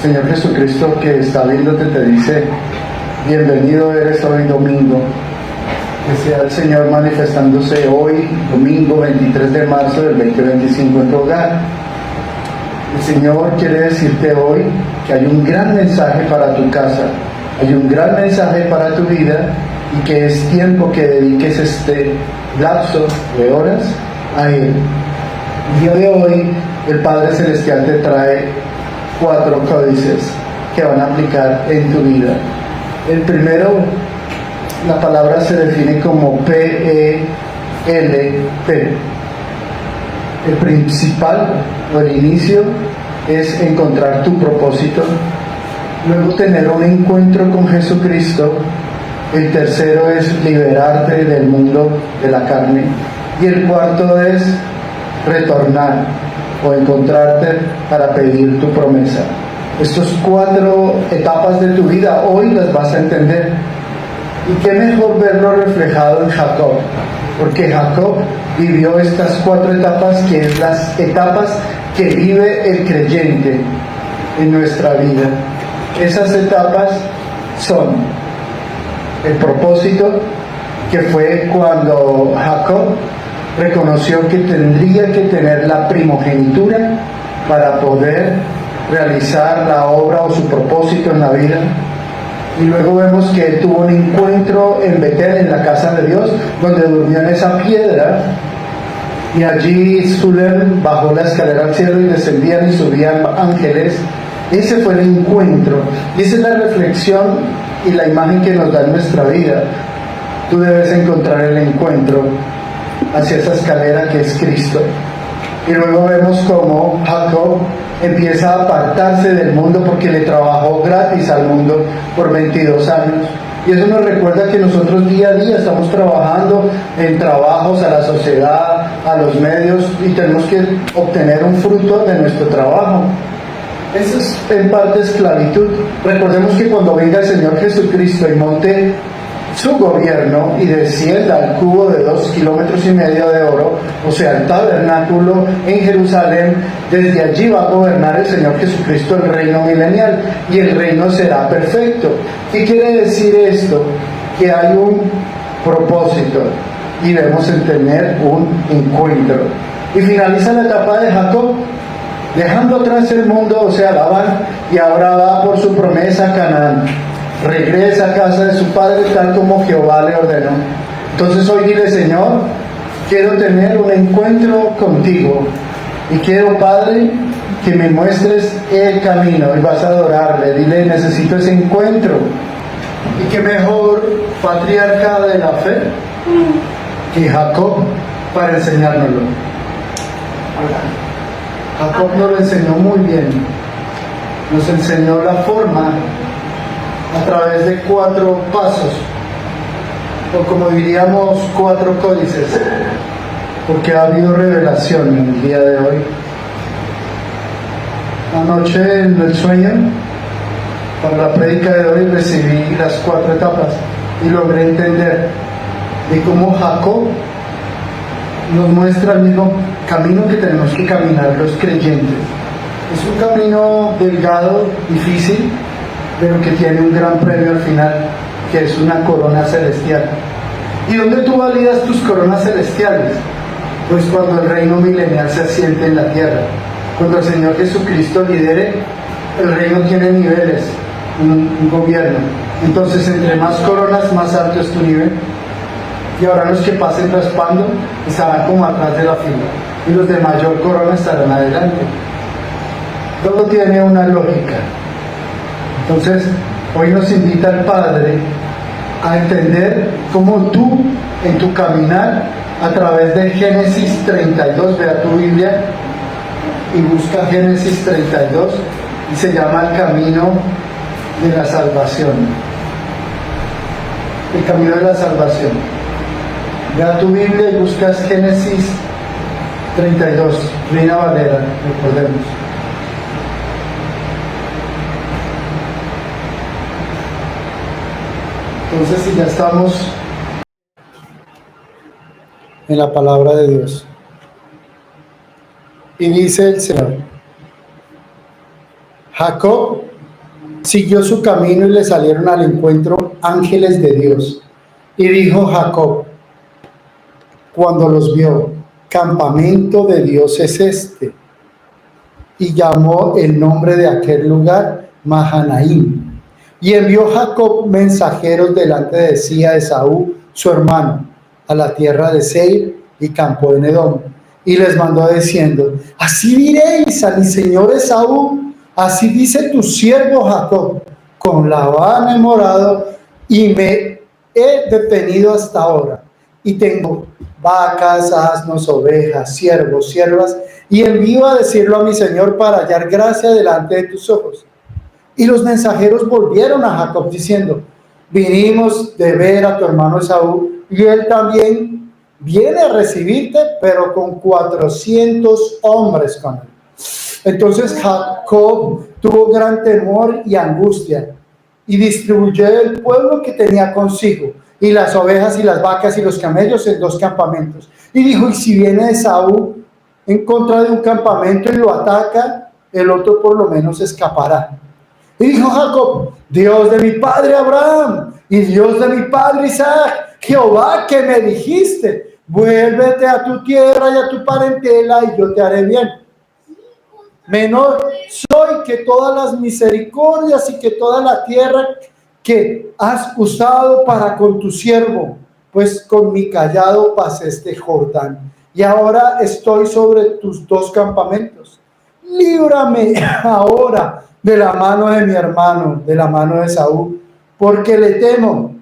Señor Jesucristo que está viéndote te dice, bienvenido eres hoy domingo. Que sea el Señor manifestándose hoy, domingo 23 de marzo del 2025 en tu hogar. El Señor quiere decirte hoy que hay un gran mensaje para tu casa, hay un gran mensaje para tu vida y que es tiempo que dediques este lapso de horas a Él. El día de hoy el Padre Celestial te trae 4 códices que van a aplicar en tu vida. El primero, la palabra se define como PELP. El principal o el inicio es encontrar tu propósito, luego tener un encuentro con Jesucristo, el tercero es liberarte del mundo de la carne y el cuarto es retornar o encontrarte para pedir tu promesa. Estas 4 etapas de tu vida hoy las vas a entender. Y qué mejor verlo reflejado en Jacob, porque Jacob vivió estas 4 etapas, que es las etapas que vive el creyente en nuestra vida. Esas etapas son el propósito, que fue cuando Jacob reconoció que tendría que tener la primogenitura para poder realizar la obra o su propósito en la vida. Y luego vemos que él tuvo un encuentro en Betel, en la casa de Dios, donde durmió en esa piedra, y allí Zulem bajó la escalera al cielo y descendían y subían ángeles. Ese fue el encuentro, y esa es la reflexión y la imagen que nos da en nuestra vida. Tú debes encontrar el encuentro hacia esa escalera que es Cristo. Y luego vemos cómo Jacob empieza a apartarse del mundo porque le trabajó gratis al mundo por 22 años. Y eso nos recuerda que nosotros día a día estamos trabajando en trabajos a la sociedad, a los medios, y tenemos que obtener un fruto de nuestro trabajo. Eso es en parte esclavitud. Recordemos que cuando venga el Señor Jesucristo y monte su gobierno y descienda al cubo de 2,5 kilómetros de oro, o sea, el tabernáculo en Jerusalén, desde allí va a gobernar el Señor Jesucristo el reino milenial, y el reino será perfecto. ¿Qué quiere decir esto? Que hay un propósito y debemos tener un encuentro. Y finaliza la etapa de Jacob, dejando atrás el mundo, o sea, Labán, y ahora va por su promesa a Canaán. Regresa a casa de su padre tal como Jehová le ordenó. Entonces hoy dile: Señor, quiero tener un encuentro contigo y quiero, Padre, que me muestres el camino, y vas a adorarle. Dile: necesito ese encuentro. Y qué mejor patriarca de la fe que Jacob para enseñárnoslo. Jacob nos lo enseñó muy bien, nos enseñó la forma a través de 4 pasos, o como diríamos 4 códices, porque ha habido revelación en el día de hoy. Anoche en el sueño, para la prédica de hoy, recibí las 4 etapas y logré entender de cómo Jacob nos muestra el mismo camino que tenemos que caminar los creyentes. Es un camino delgado, difícil, pero que tiene un gran premio al final, que es una corona celestial. ¿Y dónde tú validas tus coronas celestiales? Pues cuando el reino milenial se asiente en la tierra, cuando el Señor Jesucristo lidere. El reino tiene niveles, un gobierno. Entonces, entre más coronas, más alto es tu nivel. Y ahora los que pasen raspando estarán como atrás de la fila, y los de mayor corona estarán adelante. Todo tiene una lógica. Entonces, hoy nos invita el Padre a entender cómo tú, en tu caminar, a través de Génesis 32, ve a tu Biblia y busca Génesis 32, y se llama el camino de la salvación. El camino de la salvación. Ve a tu Biblia y buscas Génesis 32, Reina Valera, recordemos. Entonces, si ya estamos en la palabra de Dios, y dice el Señor: Jacob siguió su camino y le salieron al encuentro ángeles de Dios. Y dijo Jacob, cuando los vio, campamento de Dios es este. Y llamó el nombre de aquel lugar Mahanaim. Y envió Jacob mensajeros delante de sí a Esaú, su hermano, a la tierra de Seir y campó en Edom. Y les mandó diciendo, así diréis a mi señor Esaú, así dice tu siervo Jacob, con Labán he morado y me he detenido hasta ahora. Y tengo vacas, asnos, ovejas, siervos, siervas, y envío a decirlo a mi señor para hallar gracia delante de tus ojos. Y los mensajeros volvieron a Jacob diciendo, vinimos de ver a tu hermano Esaú, y él también viene a recibirte, pero con 400 hombres con él. Entonces Jacob tuvo gran temor y angustia, y distribuyó el pueblo que tenía consigo, y las ovejas y las vacas y los camellos en 2 campamentos. Y dijo, y si viene Esaú en contra de un campamento y lo ataca, el otro por lo menos escapará. Y dijo Jacob, Dios de mi padre Abraham y Dios de mi padre Isaac, Jehová que me dijiste, vuélvete a tu tierra y a tu parentela y yo te haré bien. Menor soy que todas las misericordias y que toda la tierra que has usado para con tu siervo, pues con mi callado pasé este Jordán. Y ahora estoy sobre tus 2 campamentos. Líbrame ahora de la mano de mi hermano, de la mano de Esaú, porque le temo.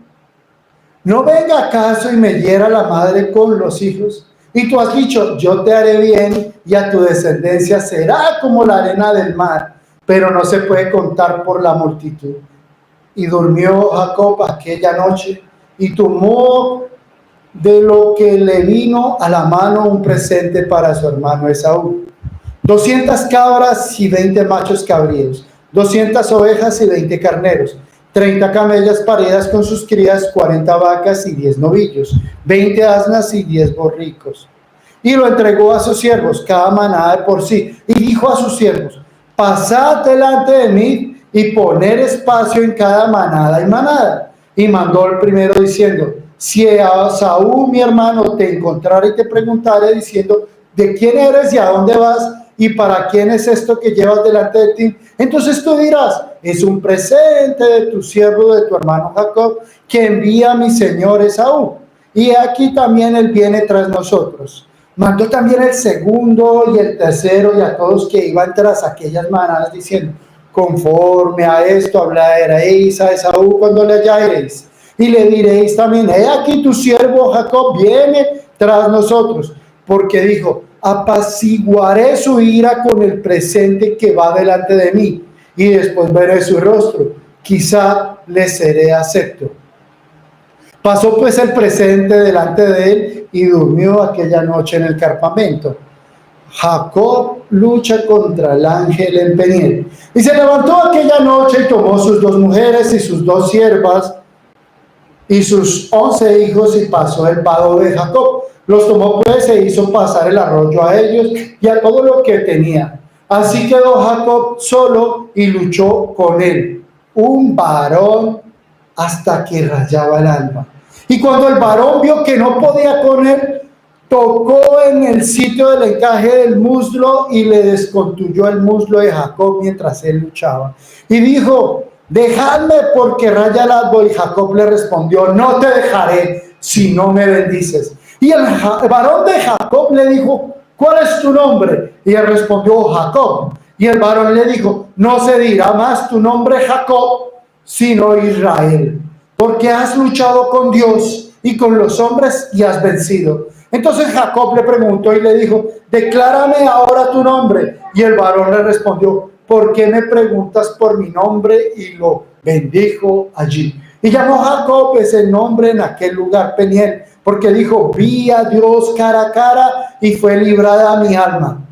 No venga acaso y me hiera la madre con los hijos. Y tú has dicho, yo te haré bien y a tu descendencia será como la arena del mar, pero no se puede contar por la multitud. Y durmió Jacob aquella noche y tomó de lo que le vino a la mano un presente para su hermano Esaú. 200 cabras y 20 machos cabríos, 200 ovejas y 20 carneros, 30 camellas paridas con sus crías, 40 vacas y 10 novillos, 20 asnas y 10 borricos. Y lo entregó a sus siervos, cada manada de por sí, y dijo a sus siervos, pasad delante de mí y poner espacio en cada manada y manada. Y mandó el primero diciendo, si a Saúl mi hermano te encontrare y te preguntare diciendo, ¿de quién eres y a dónde vas? ¿Y para quién es esto que llevas delante de ti? Entonces tú dirás, es un presente de tu siervo, de tu hermano Jacob, que envía a mi señor Esaú. Y aquí también él viene tras nosotros. Mandó también el segundo y el tercero y a todos que iban tras aquellas manadas diciendo, conforme a esto hablaréis a Esaú cuando le hallaréis. Y le diréis también, he aquí tu siervo Jacob viene tras nosotros, porque dijo, apaciguaré su ira con el presente que va delante de mí, y después veré su rostro, quizá le seré acepto. Pasó pues el presente delante de él y durmió aquella noche en el campamento. Jacob lucha contra el ángel en Peniel. Y se levantó aquella noche y tomó sus 2 mujeres y sus 2 siervas y sus 11 hijos y pasó el vado de Jacob. Los tomó pues e hizo pasar el arroyo a ellos y a todo lo que tenía. Así quedó Jacob solo y luchó con él, un varón hasta que rayaba el alba. Y cuando el varón vio que no podía con él, tocó en el sitio del encaje del muslo y le descontuyó el muslo de Jacob mientras él luchaba. Y dijo, dejadme porque raya el alba. Y Jacob le respondió, no te dejaré si no me bendices. Y el varón de Jacob le dijo, ¿cuál es tu nombre? Y él respondió, Jacob. Y el varón le dijo, no se dirá más tu nombre Jacob, sino Israel, porque has luchado con Dios y con los hombres y has vencido. Entonces Jacob le preguntó y le dijo, declárame ahora tu nombre. Y el varón le respondió, ¿por qué me preguntas por mi nombre? Y lo bendijo allí. Y llamó Jacob ese nombre en aquel lugar Peniel, porque dijo, vi a Dios cara a cara y fue librada mi alma.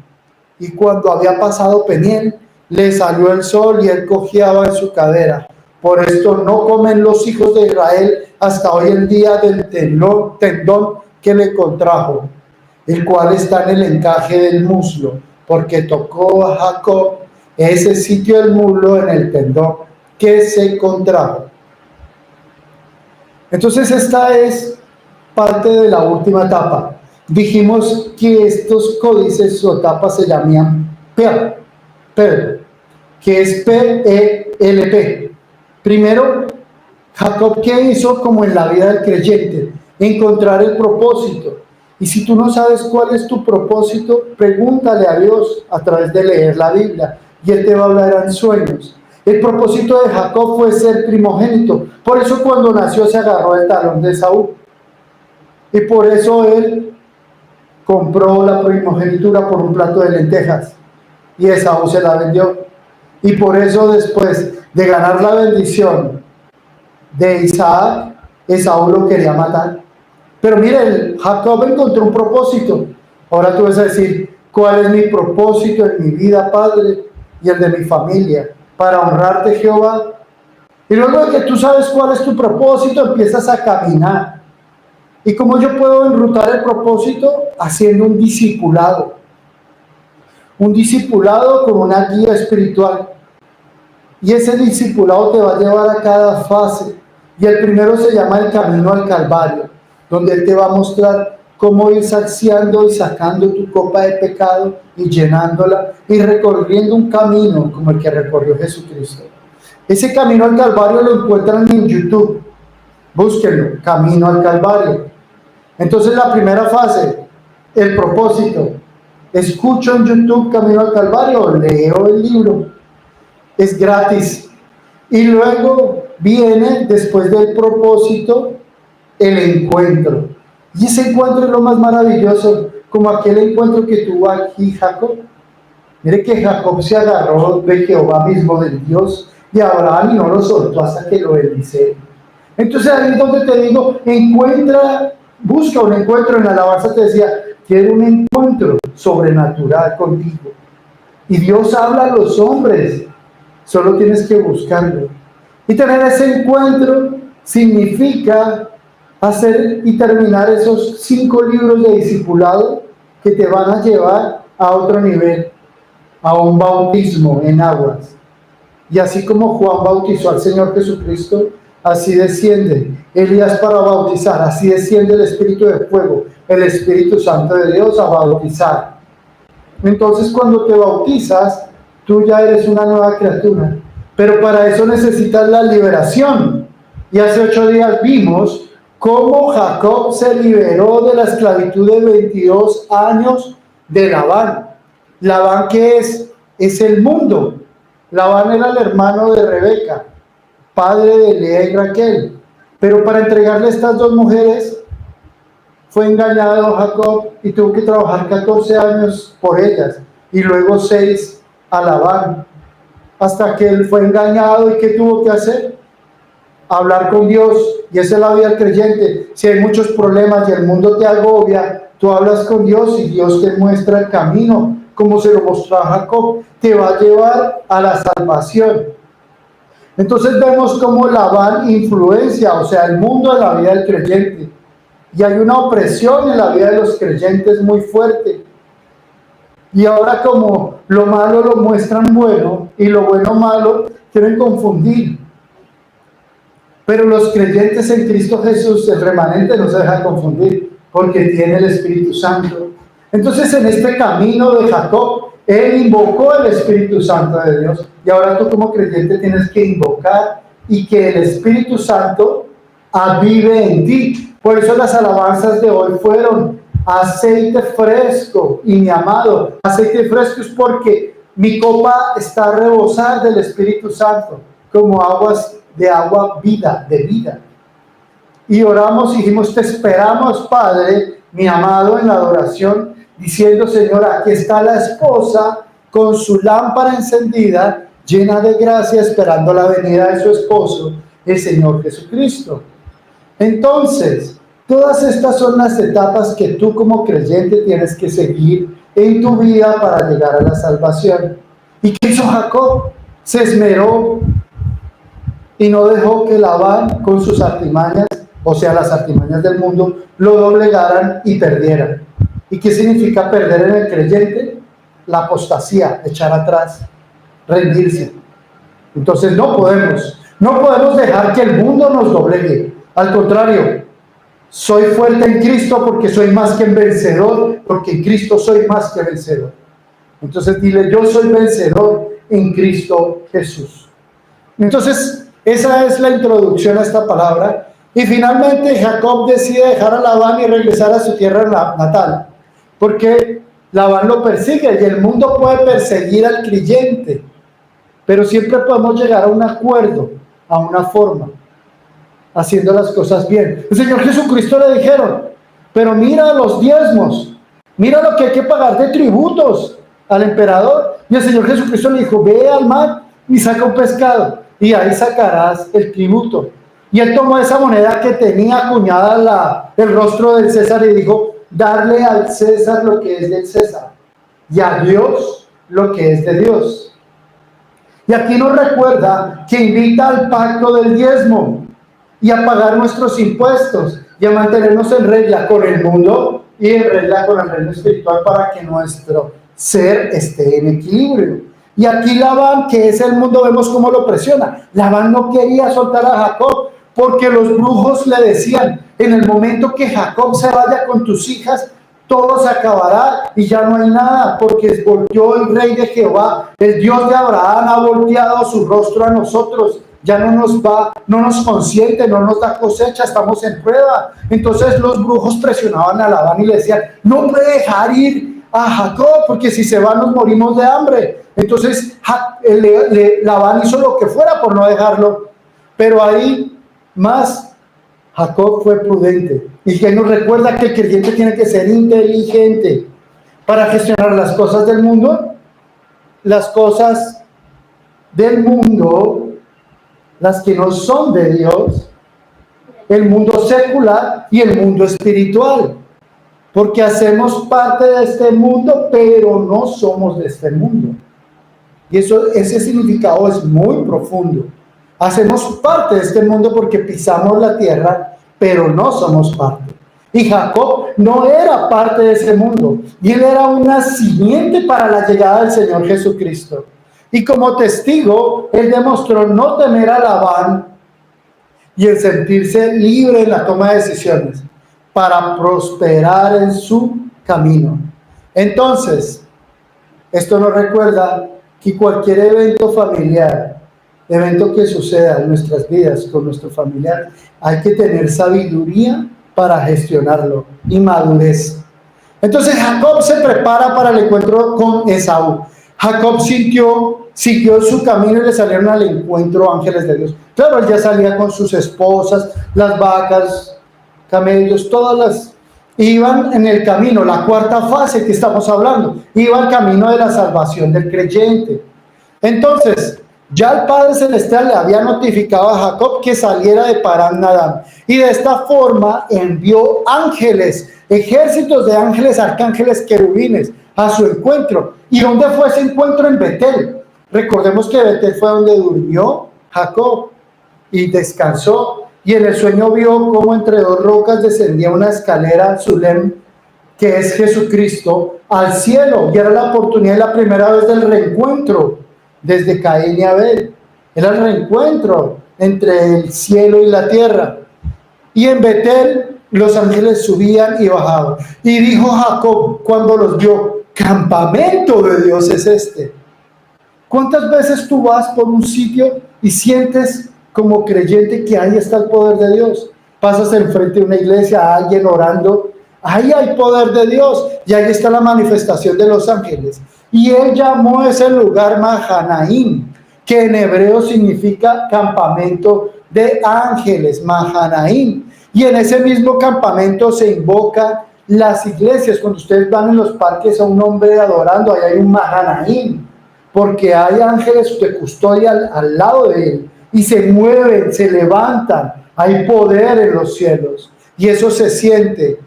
Y cuando había pasado Peniel, le salió el sol y él cojeaba en su cadera. Por esto no comen los hijos de Israel hasta hoy en día del tendón que le contrajo, el cual está en el encaje del muslo, porque tocó a Jacob ese sitio del muslo en el tendón. que se contrajo. Entonces esta es parte de la última etapa. Dijimos que estos códices o etapas se llaman PEL, que es PELP. Primero, Jacob, ¿qué hizo como en la vida del creyente? Encontrar el propósito. Y si tú no sabes cuál es tu propósito, pregúntale a Dios a través de leer la Biblia y Él te va a hablar en sueños. El propósito de Jacob fue ser primogénito. Por eso cuando nació se agarró el talón de Esaú. Y por eso él compró la primogenitura por un plato de lentejas. Y Esaú se la vendió. Y por eso después de ganar la bendición de Isaac, Esaú lo quería matar. Pero mire, Jacob encontró un propósito. Ahora tú vas a decir, ¿cuál es mi propósito en mi vida, Padre, y el de mi familia? Para honrarte, Jehová. Y luego de que tú sabes cuál es tu propósito, empiezas a caminar. ¿Y cómo yo puedo enrutar el propósito? Haciendo un discipulado. Un discipulado como una guía espiritual. Y ese discipulado te va a llevar a cada fase. Y el primero se llama el camino al Calvario, donde Él te va a mostrar cómo ir saciando y sacando tu copa de pecado y llenándola y recorriendo un camino como el que recorrió Jesucristo. Ese camino al Calvario lo encuentran en YouTube. Búsquenlo, Camino al Calvario. Entonces la primera fase, el propósito. Escucho en YouTube Camino al Calvario, leo el libro. Es gratis. Y luego viene, después del propósito, el encuentro. Y ese encuentro es lo más maravilloso, como aquel encuentro que tuvo aquí Jacob. Mire que Jacob se agarró de Jehová mismo, del Dios de Abraham, y no lo soltó hasta que lo bendice. Entonces ahí es donde te digo, busca un encuentro. En la alabanza te decía, quiero un encuentro sobrenatural contigo. Y Dios habla a los hombres, solo tienes que buscarlo. Y tener ese encuentro significa hacer y terminar esos 5 libros de discipulado que te van a llevar a otro nivel, a un bautismo en aguas. Y así como Juan bautizó al Señor Jesucristo, así desciende Elías para bautizar, así desciende el Espíritu de fuego, el Espíritu Santo de Dios a bautizar. Entonces cuando te bautizas, tú ya eres una nueva criatura, pero para eso necesitas la liberación. Y hace 8 días vimos cómo Jacob se liberó de la esclavitud de 22 años de Labán. Labán, ¿qué es? Es el mundo. Labán era el hermano de Rebeca, padre de Lea y Raquel. Pero para entregarle a estas 2 mujeres, fue engañado Jacob y tuvo que trabajar 14 años por ellas y luego 6 a Labán, hasta que él fue engañado. ¿Y qué tuvo que hacer? Hablar con Dios. Y esa es la vida del creyente. Si hay muchos problemas y el mundo te agobia, tú hablas con Dios y Dios te muestra el camino, como se lo mostró a Jacob. Te va a llevar a la salvación. Entonces vemos cómo Labán influencia, o sea, el mundo en la vida del creyente. Y hay una opresión en la vida de los creyentes muy fuerte. Y ahora como lo malo lo muestran bueno y lo bueno malo, quieren confundir. Pero los creyentes en Cristo Jesús, el remanente, no se deja confundir, porque tiene el Espíritu Santo. Entonces en este camino de Jacob, él invocó el Espíritu Santo de Dios. Y ahora tú como creyente tienes que invocar y que el Espíritu Santo avive en ti. Por eso las alabanzas de hoy fueron aceite fresco. Y mi amado, aceite fresco es porque mi copa está a rebosar del Espíritu Santo, como aguas de agua vida, de vida. Y oramos y dijimos, te esperamos, Padre, mi amado, en la adoración, diciendo, Señor, aquí está la esposa con su lámpara encendida, llena de gracia, esperando la venida de su esposo, el Señor Jesucristo. Entonces, todas estas son las etapas que tú como creyente tienes que seguir en tu vida para llegar a la salvación. ¿Y qué hizo Jacob? Se esmeró y no dejó que Labán con sus artimañas, o sea, las artimañas del mundo, lo doblegaran y perdieran. ¿Y qué significa perder en el creyente? La apostasía, echar atrás, rendirse. Entonces no podemos dejar que el mundo nos doblegue. Al contrario, soy fuerte en Cristo porque soy más que vencedor, porque en Cristo soy más que vencedor. Entonces dile, yo soy vencedor en Cristo Jesús. Entonces, esa es la introducción a esta palabra. Y finalmente Jacob decide dejar a Labán y regresar a su tierra natal, porque Labán lo persigue y el mundo puede perseguir al creyente, pero siempre podemos llegar a un acuerdo, a una forma, haciendo las cosas bien. El Señor Jesucristo le dijeron, pero mira los diezmos, mira lo que hay que pagar de tributos al emperador. Y el Señor Jesucristo le dijo, ve al mar y saca un pescado, y ahí sacarás el tributo. Y él tomó esa moneda que tenía acuñada el rostro del César y dijo, darle al César lo que es del César, y a Dios lo que es de Dios. Y aquí nos recuerda que invita al pacto del diezmo y a pagar nuestros impuestos y a mantenernos en regla con el mundo y en regla con el reino espiritual para que nuestro ser esté en equilibrio. Y aquí Labán, que es el mundo, vemos cómo lo presiona. Labán no quería soltar a Jacob porque los brujos le decían, en el momento que Jacob se vaya con tus hijas, todo se acabará y ya no hay nada, porque volvió el rey de Jehová, el Dios de Abraham ha volteado su rostro a nosotros, ya no nos consiente, no nos da cosecha, estamos en prueba. Entonces los brujos presionaban a Labán y le decían, no puede dejar ir a Jacob, porque si se va nos morimos de hambre. Entonces Labán hizo lo que fuera por no dejarlo, pero ahí más Jacob fue prudente, y que nos recuerda que el creyente tiene que ser inteligente para gestionar las cosas del mundo, las que no son de Dios, el mundo secular y el mundo espiritual, porque hacemos parte de este mundo, pero no somos de este mundo. Y ese significado es muy profundo. Hacemos parte de este mundo porque pisamos la tierra, pero no somos parte. Y Jacob no era parte de ese mundo, y él era una simiente para la llegada del Señor Jesucristo. Y como testigo, él demostró no temer a Labán y el sentirse libre en la toma de decisiones para prosperar en su camino. Entonces, esto nos recuerda que cualquier evento familiar, evento que suceda en nuestras vidas con nuestro familiar, hay que tener sabiduría para gestionarlo y madurez. Entonces Jacob se prepara para el encuentro con Esaú. Jacob siguió su camino y le salieron al encuentro ángeles de Dios. Claro, él ya salía con sus esposas, las vacas, camellos, iban en el camino, la cuarta fase que estamos hablando, iba al camino de la salvación del creyente. Entonces, ya el Padre Celestial le había notificado a Jacob que saliera de Parán Nadán, y de esta forma envió ángeles, ejércitos de ángeles, arcángeles, querubines a su encuentro. ¿Y dónde fue ese encuentro? En Betel. Recordemos que Betel fue donde durmió Jacob y descansó, y en el sueño vio cómo entre dos rocas descendía una escalera, Sulem, que es Jesucristo, al cielo, y era la oportunidad, la primera vez del reencuentro desde Caín y Abel. Era el reencuentro entre el cielo y la tierra. Y en Betel los ángeles subían y bajaban. Y dijo Jacob cuando los vio, campamento de Dios es este. ¿Cuántas veces tú vas por un sitio y sientes como creyente que ahí está el poder de Dios? Pasas enfrente de una iglesia, a alguien orando, ahí hay poder de Dios, y ahí está la manifestación de los ángeles. Y él llamó ese lugar Mahanaim, que en hebreo significa campamento de ángeles, Mahanaim. Y en ese mismo campamento se invoca las iglesias. Cuando ustedes van en los parques a un hombre adorando, ahí hay un Mahanaim, porque hay ángeles de custodia al lado de él, y se mueven, se levantan, hay poder en los cielos, y eso se siente.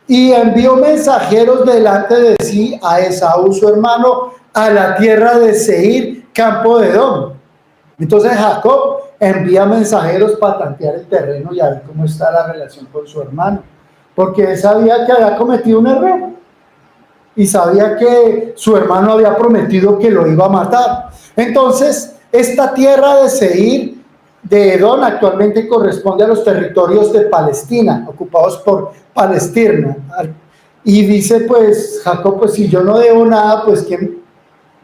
Y envió mensajeros delante de sí a Esaú su hermano, a la tierra de Seir, campo de Edom. Entonces Jacob envía mensajeros para tantear el terreno y a ver cómo está la relación con su hermano, porque él sabía que había cometido un error y sabía que su hermano había prometido que lo iba a matar. Entonces esta tierra de Seir, de Edom, actualmente corresponde a los territorios de Palestina, ocupados por Palestina. Y dice pues Jacob, pues si yo no debo nada, pues que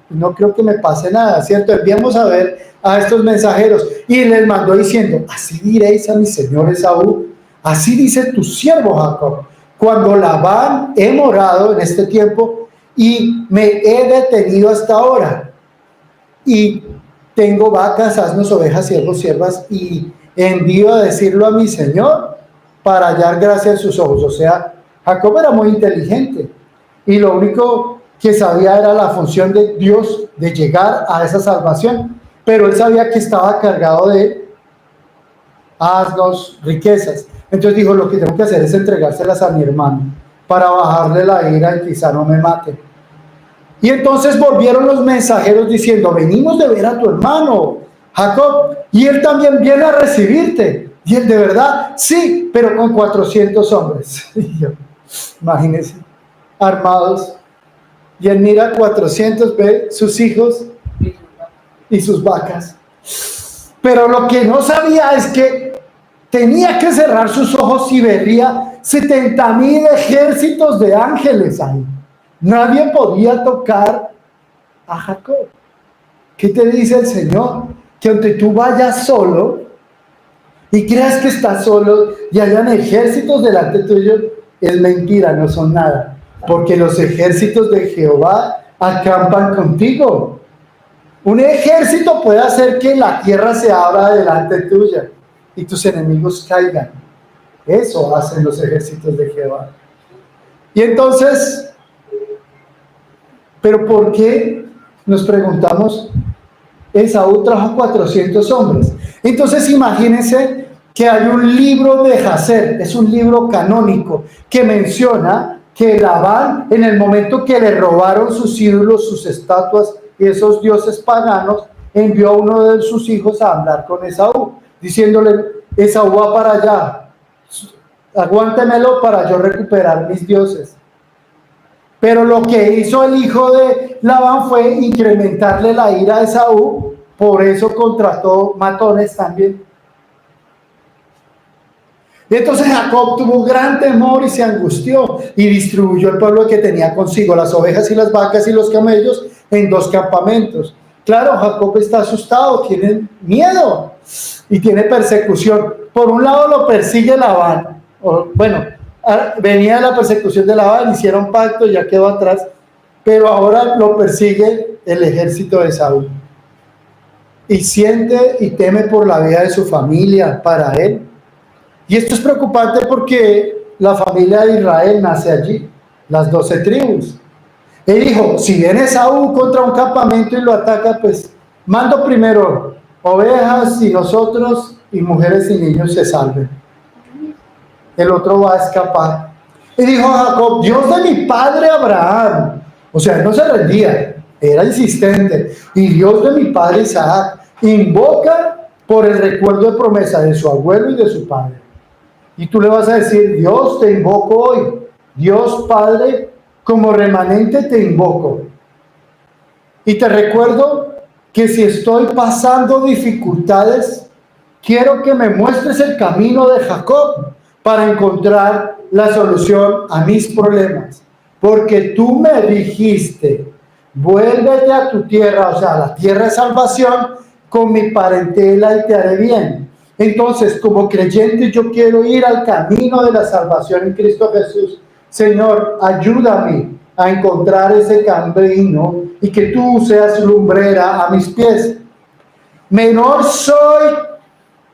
no creo que me pase nada, ¿cierto? Enviamos a ver a estos mensajeros y les mandó diciendo, así diréis a mi señor Esaú, así dice tu siervo Jacob, cuando Labán he morado en este tiempo y me he detenido hasta ahora y tengo vacas, asnos, ovejas, siervos, siervas y envío a decirlo a mi señor para hallar gracia en sus ojos. O sea, Jacob era muy inteligente y lo único que sabía era la función de Dios de llegar a esa salvación, pero él sabía que estaba cargado de asnos, riquezas. Entonces dijo, lo que tengo que hacer es entregárselas a mi hermano para bajarle la ira y quizá no me mate. Y entonces volvieron los mensajeros diciendo, venimos de ver a tu hermano Jacob y él también viene a recibirte. Y él, ¿de verdad? Sí, pero con 400 hombres. Y yo, imagínense, armados. Y él mira 400, ve sus hijos y sus vacas. Pero lo que no sabía es que tenía que cerrar sus ojos y vería 70,000 ejércitos de ángeles ahí. Nadie podía tocar a Jacob. ¿Qué te dice el Señor? Que aunque tú vayas solo y creas que estás solo y hayan ejércitos delante tuyo, es mentira, no son nada. Porque los ejércitos de Jehová acampan contigo. Un ejército puede hacer que la tierra se abra delante tuya y tus enemigos caigan. Eso hacen los ejércitos de Jehová. Y entonces, ¿pero por qué? Nos preguntamos, Esaú trajo 400 hombres. Entonces imagínense que hay un libro de Jacer, es un libro canónico, que menciona que Labán, en el momento que le robaron sus ídolos, sus estatuas y esos dioses paganos, envió a uno de sus hijos a hablar con Esaú, diciéndole, Esaú va para allá, aguántemelo para yo recuperar mis dioses. Pero lo que hizo el hijo de Labán fue incrementarle la ira a Esaú, por eso contrató matones también. Y entonces Jacob tuvo gran temor y se angustió y distribuyó el pueblo que tenía consigo, las ovejas y las vacas y los camellos, en 2 campamentos. Claro, Jacob está asustado, tiene miedo y tiene persecución. Por un lado lo persigue Labán, venía la persecución de Labán, hicieron pacto, ya quedó atrás, pero ahora lo persigue el ejército de Saúl. Y siente y teme por la vida de su familia para él. Y esto es preocupante porque la familia de Israel nace allí, las 12 tribus. Él dijo, si viene Saúl contra un campamento y lo ataca, pues mando primero ovejas y nosotros y mujeres y niños se salven. El otro va a escapar. Y dijo Jacob, Dios de mi padre Abraham, o sea, no se rendía, era insistente, y Dios de mi padre Isaac, invoca por el recuerdo de promesa de su abuelo y de su padre. Y tú le vas a decir, Dios te invoco hoy, Dios Padre, como remanente te invoco. Y te recuerdo que si estoy pasando dificultades, quiero que me muestres el camino de Jacob para encontrar la solución a mis problemas. Porque tú me dijiste, vuélvete a tu tierra, o sea, la tierra de salvación, con mi parentela y te haré bien. Entonces, como creyente, yo quiero ir al camino de la salvación en Cristo Jesús. Señor, ayúdame a encontrar ese camino y que tú seas lumbrera a mis pies. Menor soy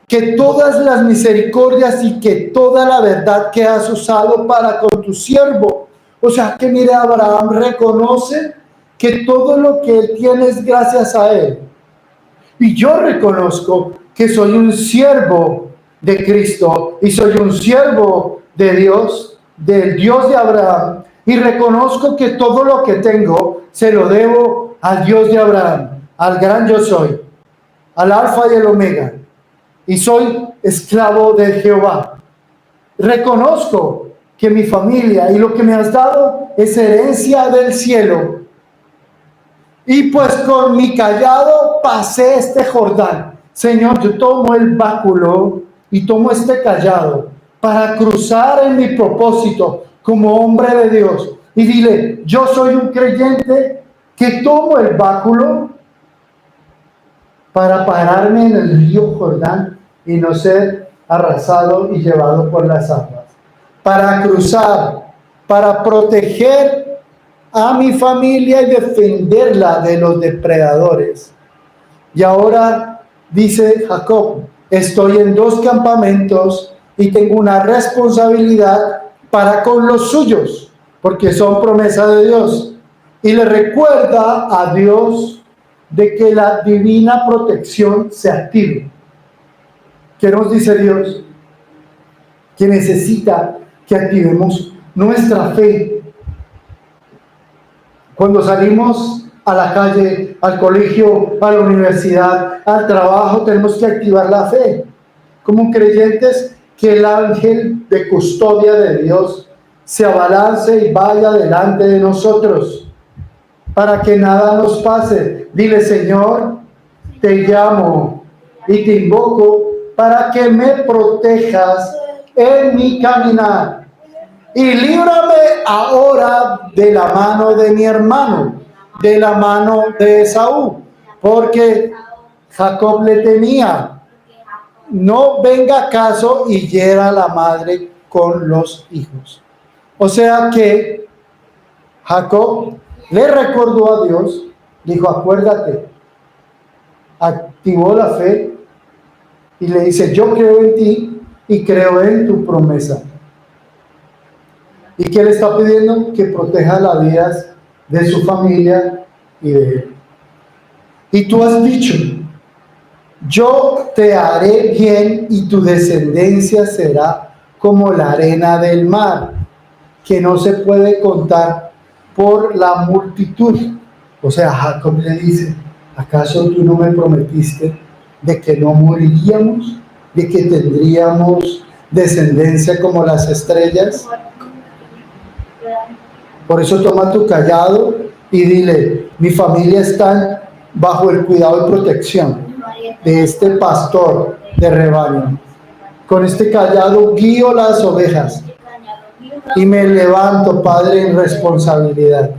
que todas las misericordias y que toda la verdad que has usado para con tu siervo. O sea, que mire, Abraham reconoce que todo lo que él tiene es gracias a él. Y yo reconozco que soy un siervo de Cristo y soy un siervo de Dios, del Dios de Abraham, y reconozco que todo lo que tengo se lo debo al Dios de Abraham, al gran yo soy, al alfa y el omega, y soy esclavo de Jehová. Reconozco que mi familia y lo que me has dado es herencia del cielo, Y pues con mi callado pasé este Jordán. Señor, yo tomo el báculo y tomo este callado para cruzar en mi propósito como hombre de Dios. Y dile, yo soy un creyente que tomo el báculo para pararme en el río Jordán y no ser arrasado y llevado por las aguas. Para cruzar, para proteger a mi familia y defenderla de los depredadores. Y ahora dice Jacob, estoy en 2 campamentos y tengo una responsabilidad para con los suyos, porque son promesa de Dios. Y le recuerda a Dios de que la divina protección se active. ¿Qué nos dice Dios? Que necesita que activemos nuestra fe. Cuando salimos a la calle, al colegio, a la universidad, al trabajo, tenemos que activar la fe. Como creyentes, que el ángel de custodia de Dios se abalance y vaya delante de nosotros para que nada nos pase. Dile, Señor, te llamo y te invoco para que me protejas en mi caminar. Y líbrame ahora de la mano de mi hermano, de la mano de Esaú, porque Jacob le temía. No venga caso y hiera a la madre con los hijos. O sea que Jacob le recordó a Dios, dijo, acuérdate, activó la fe y le dice, yo creo en ti y creo en tu promesa. ¿Y qué le está pidiendo? Que proteja las vidas de su familia y de él. Y tú has dicho, yo te haré bien y tu descendencia será como la arena del mar, que no se puede contar por la multitud. O sea, Jacob le dice, ¿acaso tú no me prometiste de que no moriríamos, de que tendríamos descendencia como las estrellas? Por eso toma tu callado y dile, mi familia está bajo el cuidado y protección de este pastor de rebaño. Con este callado guío las ovejas y me levanto, Padre, en responsabilidad.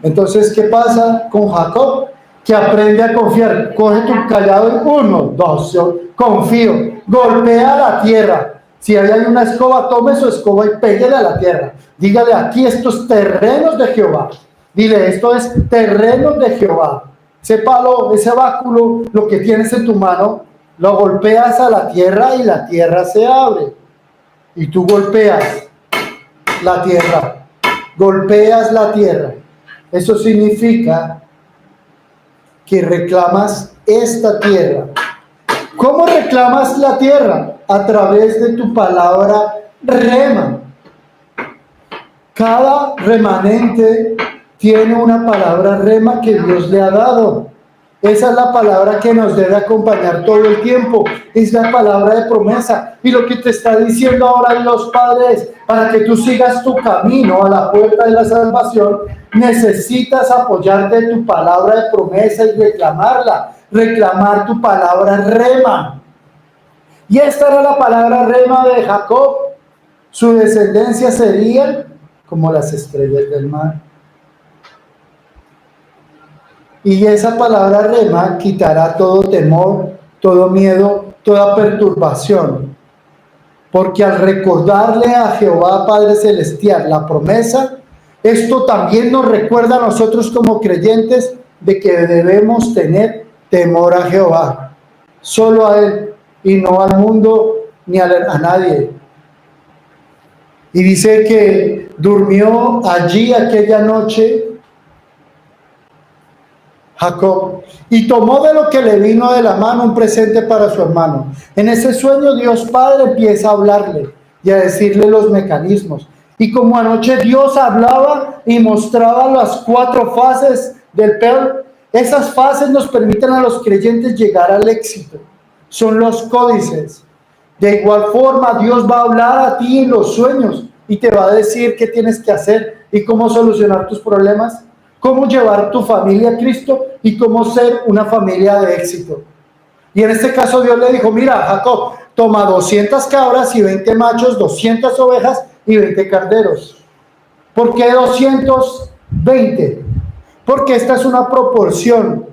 Entonces, ¿qué pasa con Jacob? Que aprende a confiar. Coge tu callado y 1, 2, yo confío. Golpea la tierra. Si hay una escoba, tome su escoba y pégale a la tierra. Dígale, aquí estos terrenos de Jehová. Dile, esto es terrenos de Jehová. Ese palo, ese báculo, lo que tienes en tu mano, lo golpeas a la tierra y la tierra se abre. Y tú golpeas la tierra. Golpeas la tierra. Eso significa que reclamas esta tierra. ¿Cómo reclamas la tierra? A través de tu palabra rema. Cada remanente tiene una palabra rema que Dios le ha dado. Esa es la palabra que nos debe acompañar todo el tiempo. Es la palabra de promesa. Y lo que te está diciendo ahora Dios Padre es, para que tú sigas tu camino a la puerta de la salvación, necesitas apoyarte en tu palabra de promesa y reclamarla. Reclamar tu palabra rema. Y esta era la palabra rema de Jacob. Su descendencia sería como las estrellas del mar. Y esa palabra rema quitará todo temor, todo miedo, toda perturbación. Porque al recordarle a Jehová Padre Celestial la promesa, esto también nos recuerda a nosotros como creyentes de que debemos tener temor a Jehová. Solo a Él y no al mundo ni a nadie. Y dice que durmió allí aquella noche Jacob y tomó de lo que le vino de la mano un presente para su hermano. En ese sueño Dios Padre empieza a hablarle y a decirle los mecanismos. Y como anoche Dios hablaba y mostraba las 4 fases del peor, esas fases nos permiten a los creyentes llegar al éxito. Son los códices. De igual forma, Dios va a hablar a ti en los sueños y te va a decir qué tienes que hacer y cómo solucionar tus problemas. cómo llevar tu familia a Cristo y cómo ser una familia de éxito. Y en este caso Dios le dijo, mira, Jacob, toma 200 cabras y 20 machos, 200 ovejas y 20 carneros. ¿Por qué 220? Porque esta es una proporción.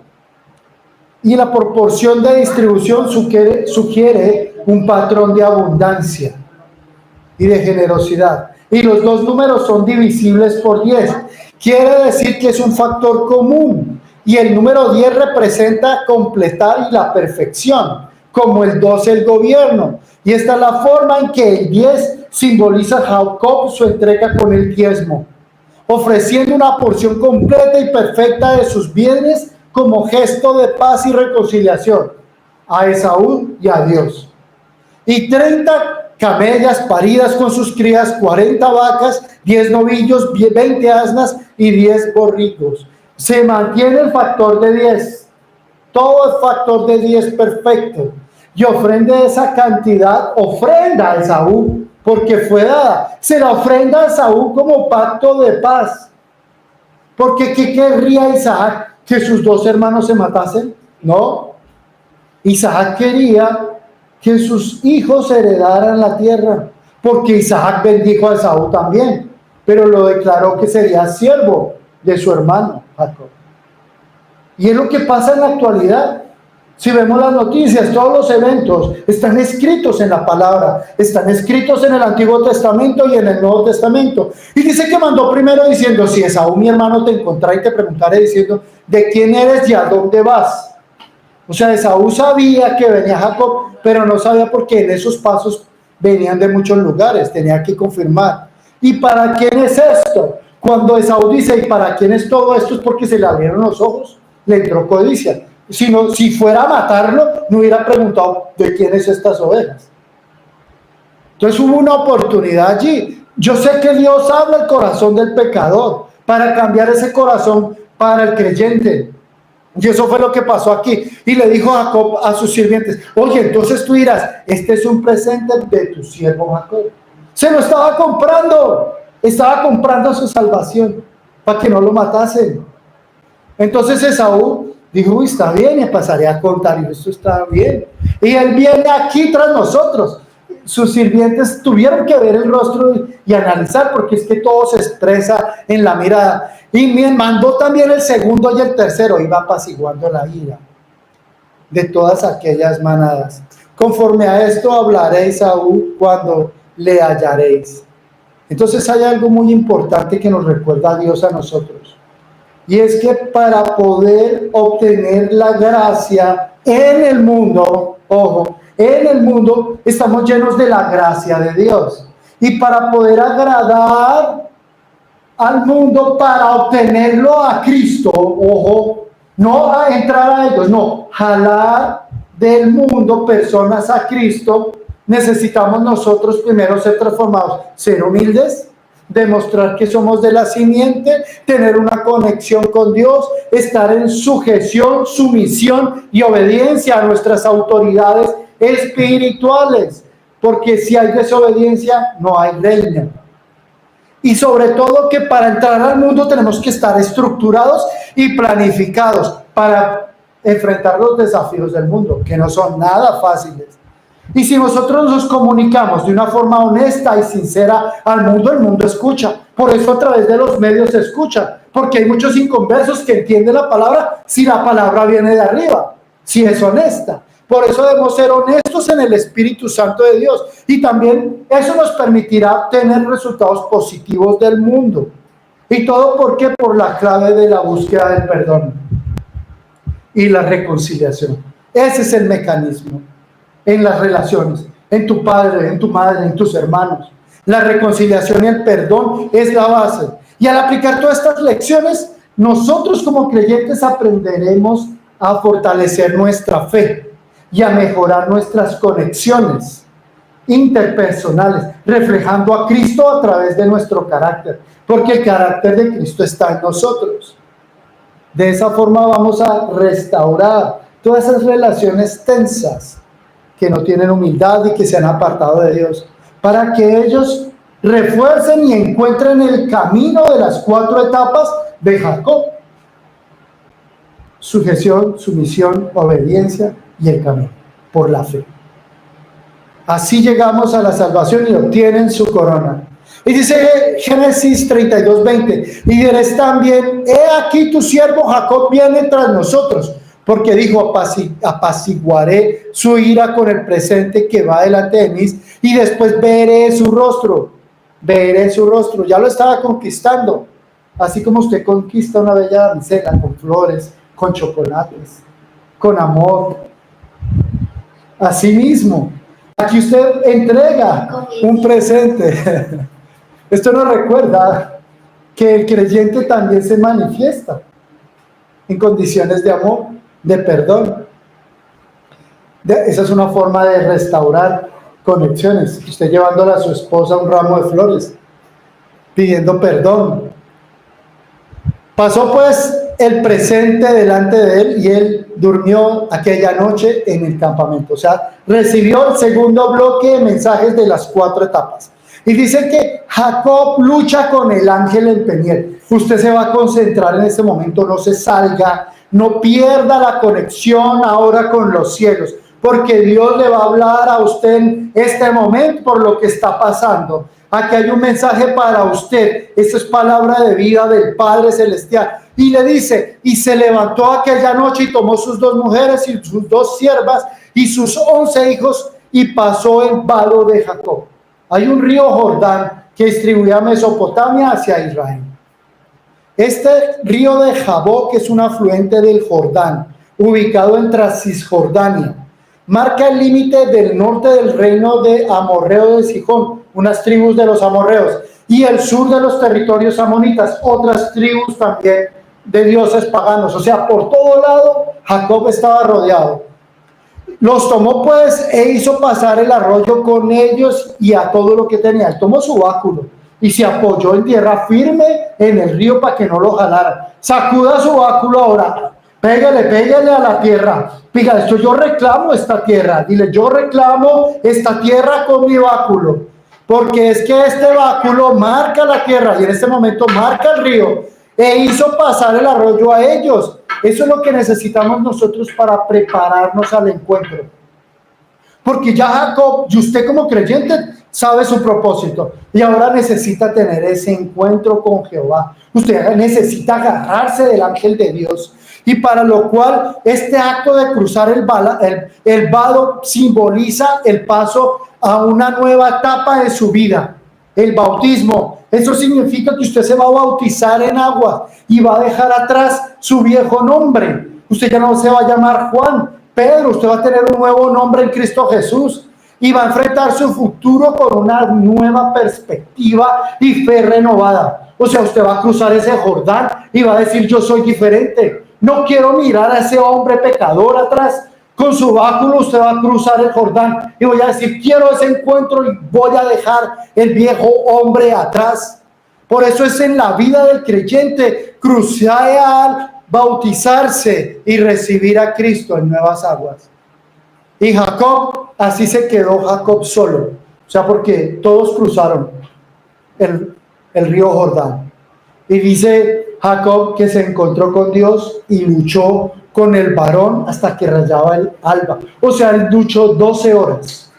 Y la proporción de distribución sugiere un patrón de abundancia y de generosidad. Y los dos números son divisibles por 10. Quiere decir que es un factor común. Y el número 10 representa completar y la perfección, como el 12 el gobierno. Y esta es la forma en que el 10 simboliza a Jacob su entrega con el diezmo, ofreciendo una porción completa y perfecta de sus bienes como gesto de paz y reconciliación a Esaú y a Dios. Y 30 camellas paridas con sus crías, 40 vacas, 10 novillos, 20 asnas y 10 borrigos. Se mantiene el factor de 10. Todo el factor de 10 perfecto. Y ofrenda esa cantidad, ofrenda a Esaú, porque fue dada. Se la ofrenda a Esaú como pacto de paz. Porque ¿qué querría Isaac? ¿Que sus dos hermanos se matasen? No. Isaac quería que sus hijos heredaran la tierra, porque Isaac bendijo a Esaú también, pero lo declaró que sería siervo de su hermano Jacob. Y es lo que pasa en la actualidad. Si vemos las noticias, todos los eventos están escritos en la palabra, están escritos en el Antiguo Testamento y en el Nuevo Testamento. Y dice que mandó primero diciendo, si Esaú mi hermano te encontrara y te preguntara diciendo, ¿de quién eres y a dónde vas? O sea, Esaú sabía que venía Jacob, pero no sabía por qué en esos pasos venían de muchos lugares, tenía que confirmar. ¿Y para quién es esto? Cuando Esaú dice, ¿y para quién es todo esto? Es porque se le abrieron los ojos, le entró codicia. Si fuera a matarlo, no hubiera preguntado de quiénes estas ovejas. Entonces hubo una oportunidad allí. Yo sé que Dios habla el corazón del pecador para cambiar ese corazón para el creyente. Y eso fue lo que pasó aquí. Y le dijo Jacob a sus sirvientes, oye, entonces tú dirás, este es un presente de tu siervo Jacob. Se lo estaba comprando su salvación para que no lo matasen. Entonces Esaú dijo, uy, está bien, y pasaré a contar, y esto está bien. Y él viene aquí tras nosotros. Sus sirvientes tuvieron que ver el rostro y analizar, porque es que todo se expresa en la mirada. Y me mandó también el segundo y el tercero, iba apaciguando la ira de todas aquellas manadas. Conforme a esto hablaré Esaú cuando le hallaréis. Entonces hay algo muy importante que nos recuerda a Dios a nosotros. Y es que para poder obtener la gracia en el mundo, ojo, en el mundo estamos llenos de la gracia de Dios. Y para poder agradar al mundo, para obtenerlo a Cristo, ojo, no a entrar a ellos, no, jalar del mundo personas a Cristo, necesitamos nosotros primero ser transformados, ser humildes, demostrar que somos de la simiente, tener una conexión con Dios, estar en sujeción, sumisión y obediencia a nuestras autoridades espirituales, porque si hay desobediencia no hay reino. Y sobre todo que para entrar al mundo tenemos que estar estructurados y planificados para enfrentar los desafíos del mundo, que no son nada fáciles. Y si nosotros nos comunicamos de una forma honesta y sincera al mundo, el mundo escucha. Por eso a través de los medios se escucha, porque hay muchos inconversos que entienden la palabra si la palabra viene de arriba, si es honesta. Por eso debemos ser honestos en el Espíritu Santo de Dios. Y también eso nos permitirá tener resultados positivos del mundo. ¿Y todo por qué? Por la clave de la búsqueda del perdón y la reconciliación. Ese es el mecanismo en las relaciones, en tu padre, en tu madre, en tus hermanos. La reconciliación y el perdón es la base. Y al aplicar todas estas lecciones, nosotros como creyentes aprenderemos a fortalecer nuestra fe y a mejorar nuestras conexiones interpersonales, reflejando a Cristo a través de nuestro carácter, porque el carácter de Cristo está en nosotros. De esa forma vamos a restaurar todas esas relaciones tensas que no tienen humildad y que se han apartado de Dios, para que ellos refuercen y encuentren el camino de las 4 etapas de Jacob, sujeción, sumisión, obediencia y el camino por la fe. Así llegamos a la salvación y obtienen su corona. Y dice Génesis 32:20, y diréis también, he aquí tu siervo Jacob viene tras nosotros, porque dijo, apaciguaré su ira con el presente que va delante de mí, y después veré su rostro, ya lo estaba conquistando, así como usted conquista una bella damisela con flores, con chocolates, con amor. Así mismo, aquí usted entrega un presente. Esto nos recuerda que el creyente también se manifiesta en condiciones de amor, de perdón. Esa es una forma de restaurar conexiones. Usted llevándole a su esposa un ramo de flores, pidiendo perdón. Pasó pues el presente delante de él y él durmió aquella noche en el campamento. O sea, recibió el segundo bloque de mensajes de las 4 etapas. Y dice que Jacob lucha con el ángel en Peniel. Usted se va a concentrar en este momento, no se salga, no pierda la conexión ahora con los cielos, porque Dios le va a hablar a usted en este momento por lo que está pasando. Aquí hay un mensaje para usted. Esta es palabra de vida del Padre Celestial. Y le dice, y se levantó aquella noche y tomó sus 2 mujeres y sus 2 siervas y sus 11 hijos y pasó el vado de Jacob. Hay un río Jordán que distribuía Mesopotamia hacia Israel. Este río de Jabok es un afluente del Jordán, ubicado en Cisjordania. Marca el límite del norte del reino de amorreo de Sihón, unas tribus de los amorreos, y el sur de los territorios amonitas, otras tribus también de dioses paganos. O sea, por todo lado Jacob estaba rodeado. Los tomó pues e hizo pasar el arroyo con ellos y a todo lo que tenía. Él tomó su báculo y se apoyó en tierra firme en el río para que no lo jalara. Sacuda su báculo ahora, pégale a la tierra. Diga, esto yo reclamo esta tierra. Dile, yo reclamo esta tierra con mi báculo. Porque es que este báculo marca la tierra y en este momento marca el río. E hizo pasar el arroyo a ellos. Eso es lo que necesitamos nosotros para prepararnos al encuentro. Porque ya Jacob, y usted como creyente, sabe su propósito. Y ahora necesita tener ese encuentro con Jehová. Usted necesita agarrarse del ángel de Dios. Y para lo cual este acto de cruzar el vado simboliza el paso a una nueva etapa de su vida. El bautismo. Eso significa que usted se va a bautizar en agua y va a dejar atrás su viejo nombre. Usted ya no se va a llamar Juan, Pedro. Usted va a tener un nuevo nombre en Cristo Jesús y va a enfrentar su futuro con una nueva perspectiva y fe renovada. O sea, usted va a cruzar ese Jordán y va a decir, yo soy diferente. No quiero mirar a ese hombre pecador atrás. Con su báculo usted va a cruzar el Jordán y voy a decir, quiero ese encuentro y voy a dejar el viejo hombre atrás. Por eso es en la vida del creyente crucial bautizarse y recibir a Cristo en nuevas aguas. Y Jacob, así se quedó Jacob solo. O sea, porque todos cruzaron el río Jordán. Y dice Jacob que se encontró con Dios y luchó con el varón hasta que rayaba el alba. O sea, él luchó 12 horas.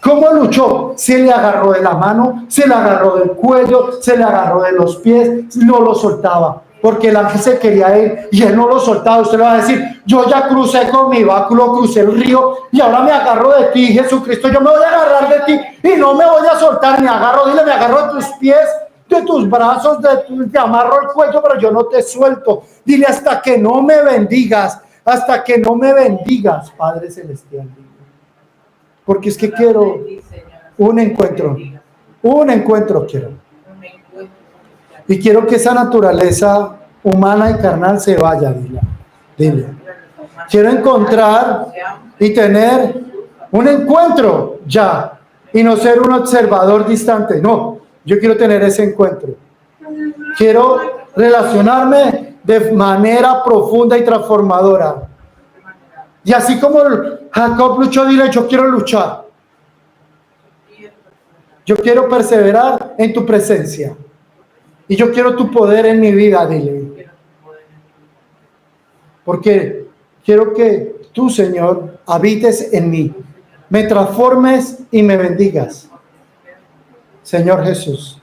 ¿Cómo luchó? Se le agarró de la mano, se le agarró del cuello, se le agarró de los pies, no lo soltaba. Porque el ángel se quería ir y él no lo soltaba. Usted le va a decir, yo ya crucé con mi báculo, crucé el río y ahora me agarro de ti, Jesucristo. Yo me voy a agarrar de ti y no me voy a soltar. Me agarro, dile, me agarro de tus pies, de tus brazos, te amarro el cuello, pero yo no te suelto. Dile, hasta que no me bendigas, Padre Celestial. Porque es que quiero un encuentro quiero. Y quiero que esa naturaleza humana y carnal se vaya, dile. Quiero encontrar y tener un encuentro ya, y no ser un observador distante, no. Yo quiero tener ese encuentro. Quiero relacionarme de manera profunda y transformadora. Y así como Jacob luchó, dile, yo quiero luchar. Yo quiero perseverar en tu presencia. Y yo quiero tu poder en mi vida, dile. porque quiero que tú, Señor, habites en mí, me transformes y me bendigas, Señor Jesús.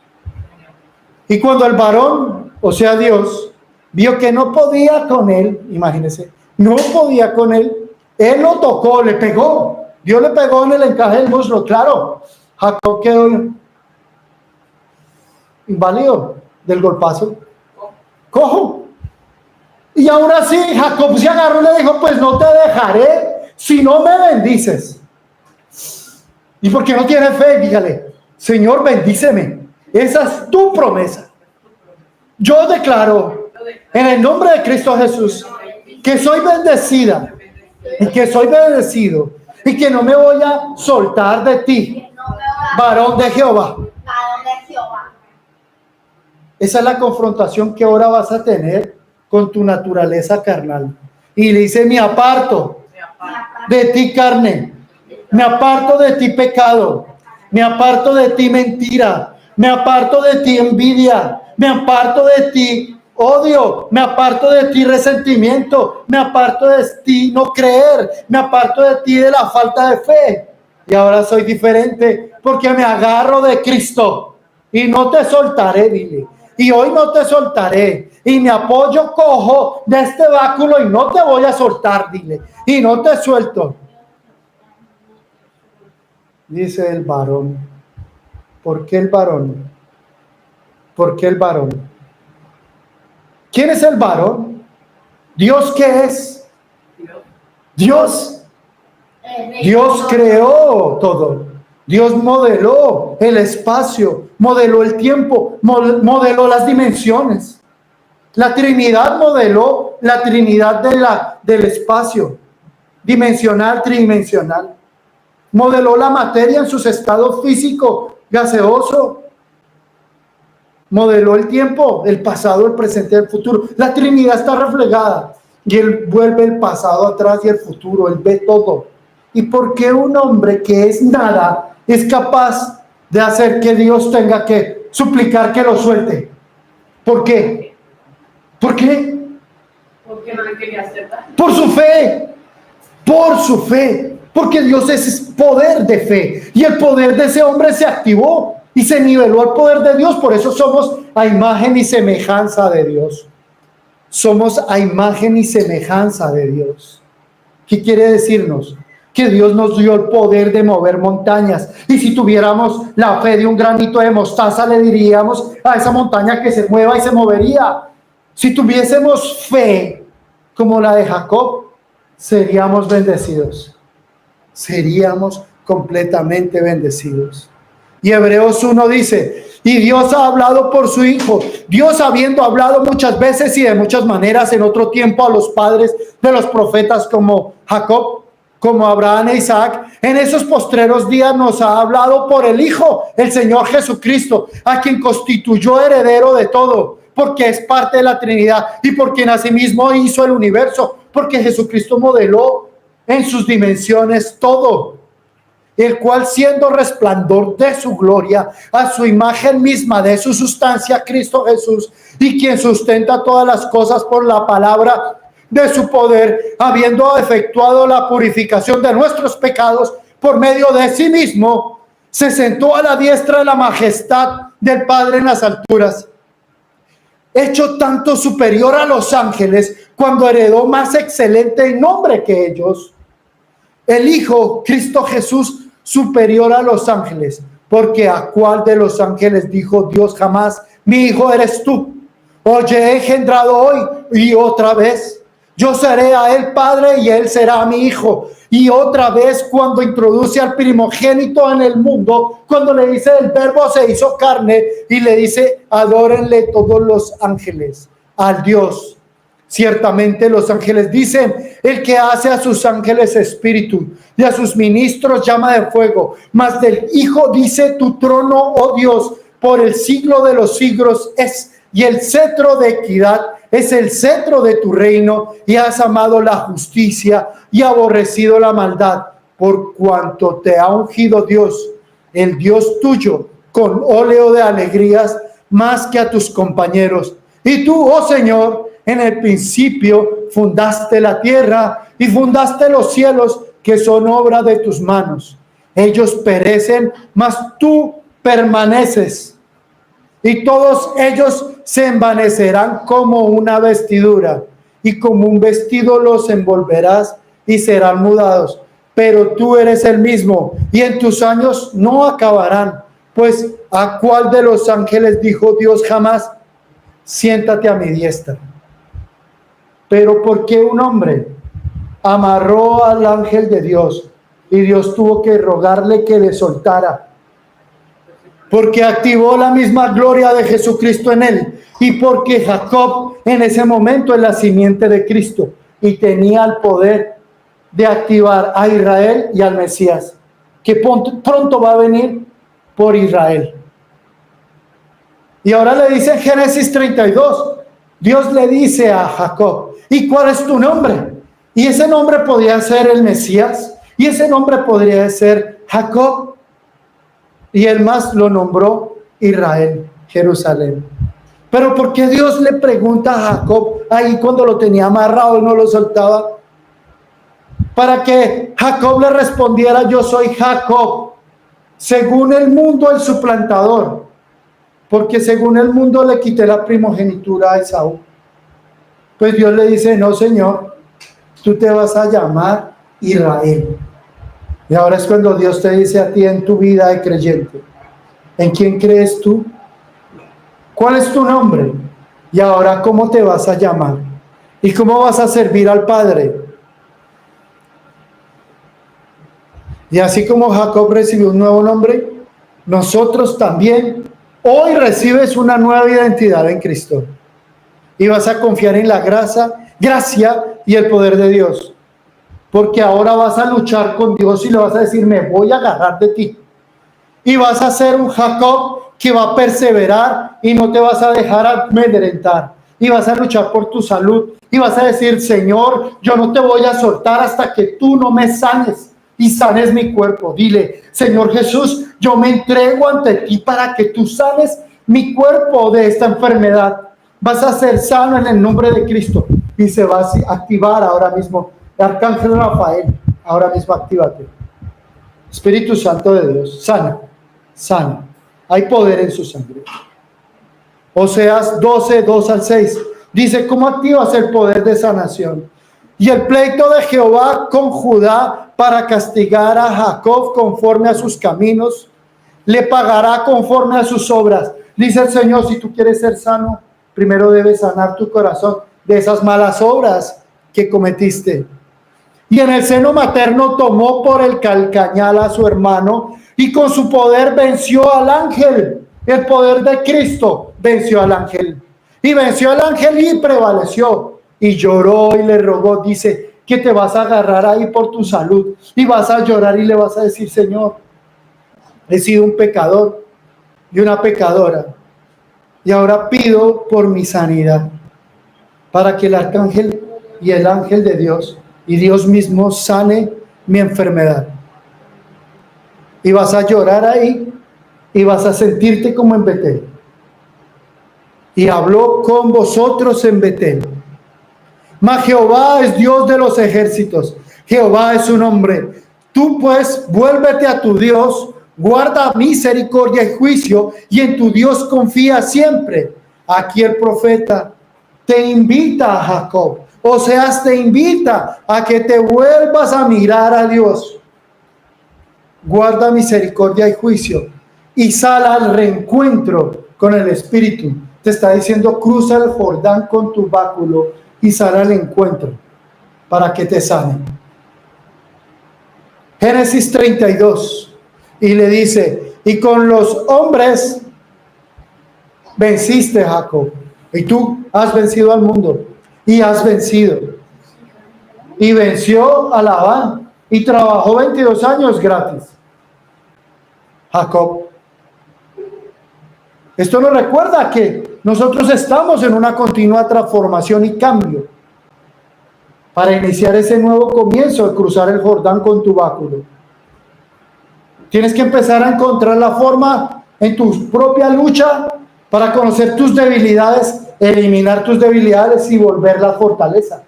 Y cuando el varón, o sea Dios, vio que no podía con él, imagínense, no podía con él, él lo tocó, le pegó, Dios le pegó en el encaje del muslo, claro, Jacob quedó inválido del golpazo, cojo. Y aún así Jacob se agarró y le dijo, pues no te dejaré si no me bendices. ¿Y por qué no tiene fe? Dígale, Señor, bendíceme. Esa es tu promesa. Yo declaro en el nombre de Cristo Jesús que soy bendecida y que soy bendecido y que no me voy a soltar de ti, varón de Jehová. Esa es la confrontación que ahora vas a tener con tu naturaleza carnal. Y le dice, me aparto de ti carne, me aparto de ti pecado, me aparto de ti mentira, me aparto de ti envidia, me aparto de ti odio, me aparto de ti resentimiento, me aparto de ti no creer, me aparto de ti de la falta de fe. Y ahora soy diferente porque me agarro de Cristo y no te soltaré, dile. Y hoy no te soltaré. Y me apoyo cojo de este báculo y no te voy a soltar, dile. Y no te suelto. Dice el varón. ¿Por qué el varón? ¿Por qué el varón? ¿Quién es el varón? ¿Dios qué es? Dios. Dios creó todo. Dios modeló el espacio, modeló el tiempo, modeló las dimensiones. La Trinidad modeló la Trinidad del espacio, dimensional, tridimensional. Modeló la materia en sus estados físico, gaseoso. Modeló el tiempo, el pasado, el presente y el futuro. La Trinidad está reflejada y Él vuelve el pasado atrás y el futuro. Él ve todo. ¿Y por qué un hombre que es nada es capaz de hacer que Dios tenga que suplicar que lo suelte? ¿Por qué? ¿Por qué? Porque no le quería hacer daño. Por su fe. Por su fe. Porque Dios es poder de fe. Y el poder de ese hombre se activó y se niveló al poder de Dios. Por eso somos a imagen y semejanza de Dios. Somos a imagen y semejanza de Dios. ¿Qué quiere decirnos? Que Dios nos dio el poder de mover montañas. Y si tuviéramos la fe de un granito de mostaza, le diríamos a esa montaña que se mueva y se movería. Si tuviésemos fe como la de Jacob, seríamos bendecidos. Seríamos completamente bendecidos. Y Hebreos 1 dice, y Dios ha hablado por su Hijo. Dios, habiendo hablado muchas veces y de muchas maneras en otro tiempo a los padres de los profetas como Jacob, como Abraham e Isaac, en esos postreros días nos ha hablado por el Hijo, el Señor Jesucristo, a quien constituyó heredero de todo, porque es parte de la Trinidad y por quien asimismo hizo el universo, porque Jesucristo modeló en sus dimensiones todo, el cual siendo resplandor de su gloria, a su imagen misma de su sustancia, Cristo Jesús, y quien sustenta todas las cosas por la palabra de su poder, habiendo efectuado la purificación de nuestros pecados por medio de sí mismo, se sentó a la diestra de la majestad del Padre en las alturas, hecho tanto superior a los ángeles, cuando heredó más excelente nombre que ellos. El Hijo, Cristo Jesús, superior a los ángeles, porque a cuál de los ángeles dijo Dios jamás, mi hijo eres tú? Oye, he engendrado hoy y otra vez. Yo seré a él padre y él será mi hijo. Y otra vez cuando introduce al primogénito en el mundo, cuando le dice el verbo se hizo carne y le dice adórenle todos los ángeles al Dios. Ciertamente los ángeles dicen, el que hace a sus ángeles espíritu y a sus ministros llama de fuego. Mas del Hijo dice, tu trono, oh Dios, por el siglo de los siglos es, y el cetro de equidad es el cetro de tu reino, y has amado la justicia y aborrecido la maldad, por cuanto te ha ungido Dios, el Dios tuyo, con óleo de alegrías más que a tus compañeros. Y tú, oh Señor, en el principio fundaste la tierra y fundaste los cielos, que son obra de tus manos. Ellos perecen, mas tú permaneces, y todos ellos se envanecerán como una vestidura, y como un vestido los envolverás y serán mudados. Pero tú eres el mismo, y en tus años no acabarán. Pues ¿a cuál de los ángeles dijo Dios jamás: siéntate a mi diestra? Pero ¿por qué un hombre amarró al ángel de Dios y Dios tuvo que rogarle que le soltara? Porque activó la misma gloria de Jesucristo en él, y porque Jacob en ese momento es la simiente de Cristo y tenía el poder de activar a Israel y al Mesías, que pronto va a venir por Israel. Y ahora le dice en Génesis 32, Dios le dice a Jacob: ¿y cuál es tu nombre? Y ese nombre podría ser el Mesías, y ese nombre podría ser Jacob, y él más lo nombró Israel, Jerusalén. Pero ¿por qué Dios le pregunta a Jacob ahí cuando lo tenía amarrado y no lo soltaba? Para que Jacob le respondiera: yo soy Jacob, según el mundo el suplantador, porque según el mundo le quité la primogenitura a Esaú. Pues Dios le dice: no, Señor, tú te vas a llamar Israel. Y ahora es cuando Dios te dice a ti en tu vida de creyente: ¿en quién crees tú? ¿Cuál es tu nombre? Y ahora, ¿cómo te vas a llamar? ¿Y cómo vas a servir al Padre? Y así como Jacob recibió un nuevo nombre, nosotros también hoy recibes una nueva identidad en Cristo. Y vas a confiar en la gracia y el poder de Dios. Porque ahora vas a luchar con Dios y le vas a decir: me voy a agarrar de ti. Y vas a ser un Jacob que va a perseverar y no te vas a dejar amedrentar. Y vas a luchar por tu salud. Y vas a decir: Señor, yo no te voy a soltar hasta que tú no me sanes y sanes mi cuerpo. Dile: Señor Jesús, yo me entrego ante ti para que tú sanes mi cuerpo de esta enfermedad. Vas a ser sano en el nombre de Cristo. Y se va a activar ahora mismo. Arcángel Rafael, ahora mismo actívate. Espíritu Santo de Dios, sana, sana. Hay poder en su sangre. Oseas 12, 2 al 6. Dice: ¿cómo activas el poder de sanación? Y el pleito de Jehová con Judá para castigar a Jacob conforme a sus caminos, le pagará conforme a sus obras. Dice el Señor: si tú quieres ser sano, primero debes sanar tu corazón de esas malas obras que cometiste. Y en el seno materno tomó por el calcañal a su hermano, y con su poder venció al ángel. El poder de Cristo venció al ángel. Y venció al ángel y prevaleció. Y lloró y le rogó. Dice que te vas a agarrar ahí por tu salud. Y vas a llorar y le vas a decir: Señor, he sido un pecador y una pecadora. Y ahora pido por mi sanidad. Para que el arcángel y el ángel de Dios y Dios mismo sane mi enfermedad. Y vas a llorar ahí y vas a sentirte como en Betel. Y habló con vosotros en Betel. Mas Jehová es Dios de los ejércitos. Jehová es su nombre. Tú pues vuélvete a tu Dios, guarda misericordia y juicio, y en tu Dios confía siempre. Aquí el profeta te invita a Jacob. Oseas te invita a que te vuelvas a mirar a Dios. Guarda misericordia y juicio y sal al reencuentro con el Espíritu. Te está diciendo: cruza el Jordán con tu báculo y sal al encuentro para que te sane. Génesis 32, y le dice: y con los hombres venciste, Jacob, y tú has vencido al mundo. Y has vencido. Y venció a Labán. Y trabajó 22 años gratis. Jacob. Esto nos recuerda que nosotros estamos en una continua transformación y cambio. Para iniciar ese nuevo comienzo de cruzar el Jordán con tu báculo. Tienes que empezar a encontrar la forma en tu propia lucha para conocer tus debilidades eliminar tus debilidades y volverlas fortaleza.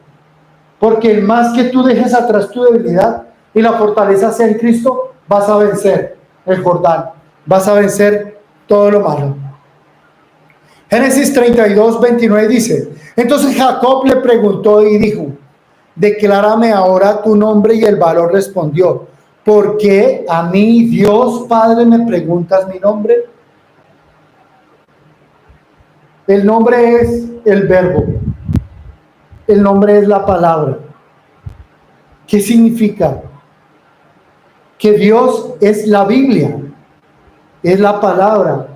Porque el más que tú dejes atrás tu debilidad y la fortaleza sea en Cristo, vas a vencer el Jordán, vas a vencer todo lo malo. Génesis 32, 29 dice: entonces Jacob le preguntó y dijo: declárame ahora tu nombre. Y el varón respondió: ¿por qué a mí, Dios Padre, me preguntas mi nombre? El nombre es el verbo, el nombre es la palabra. ¿Qué significa? Que Dios es la Biblia, es la palabra,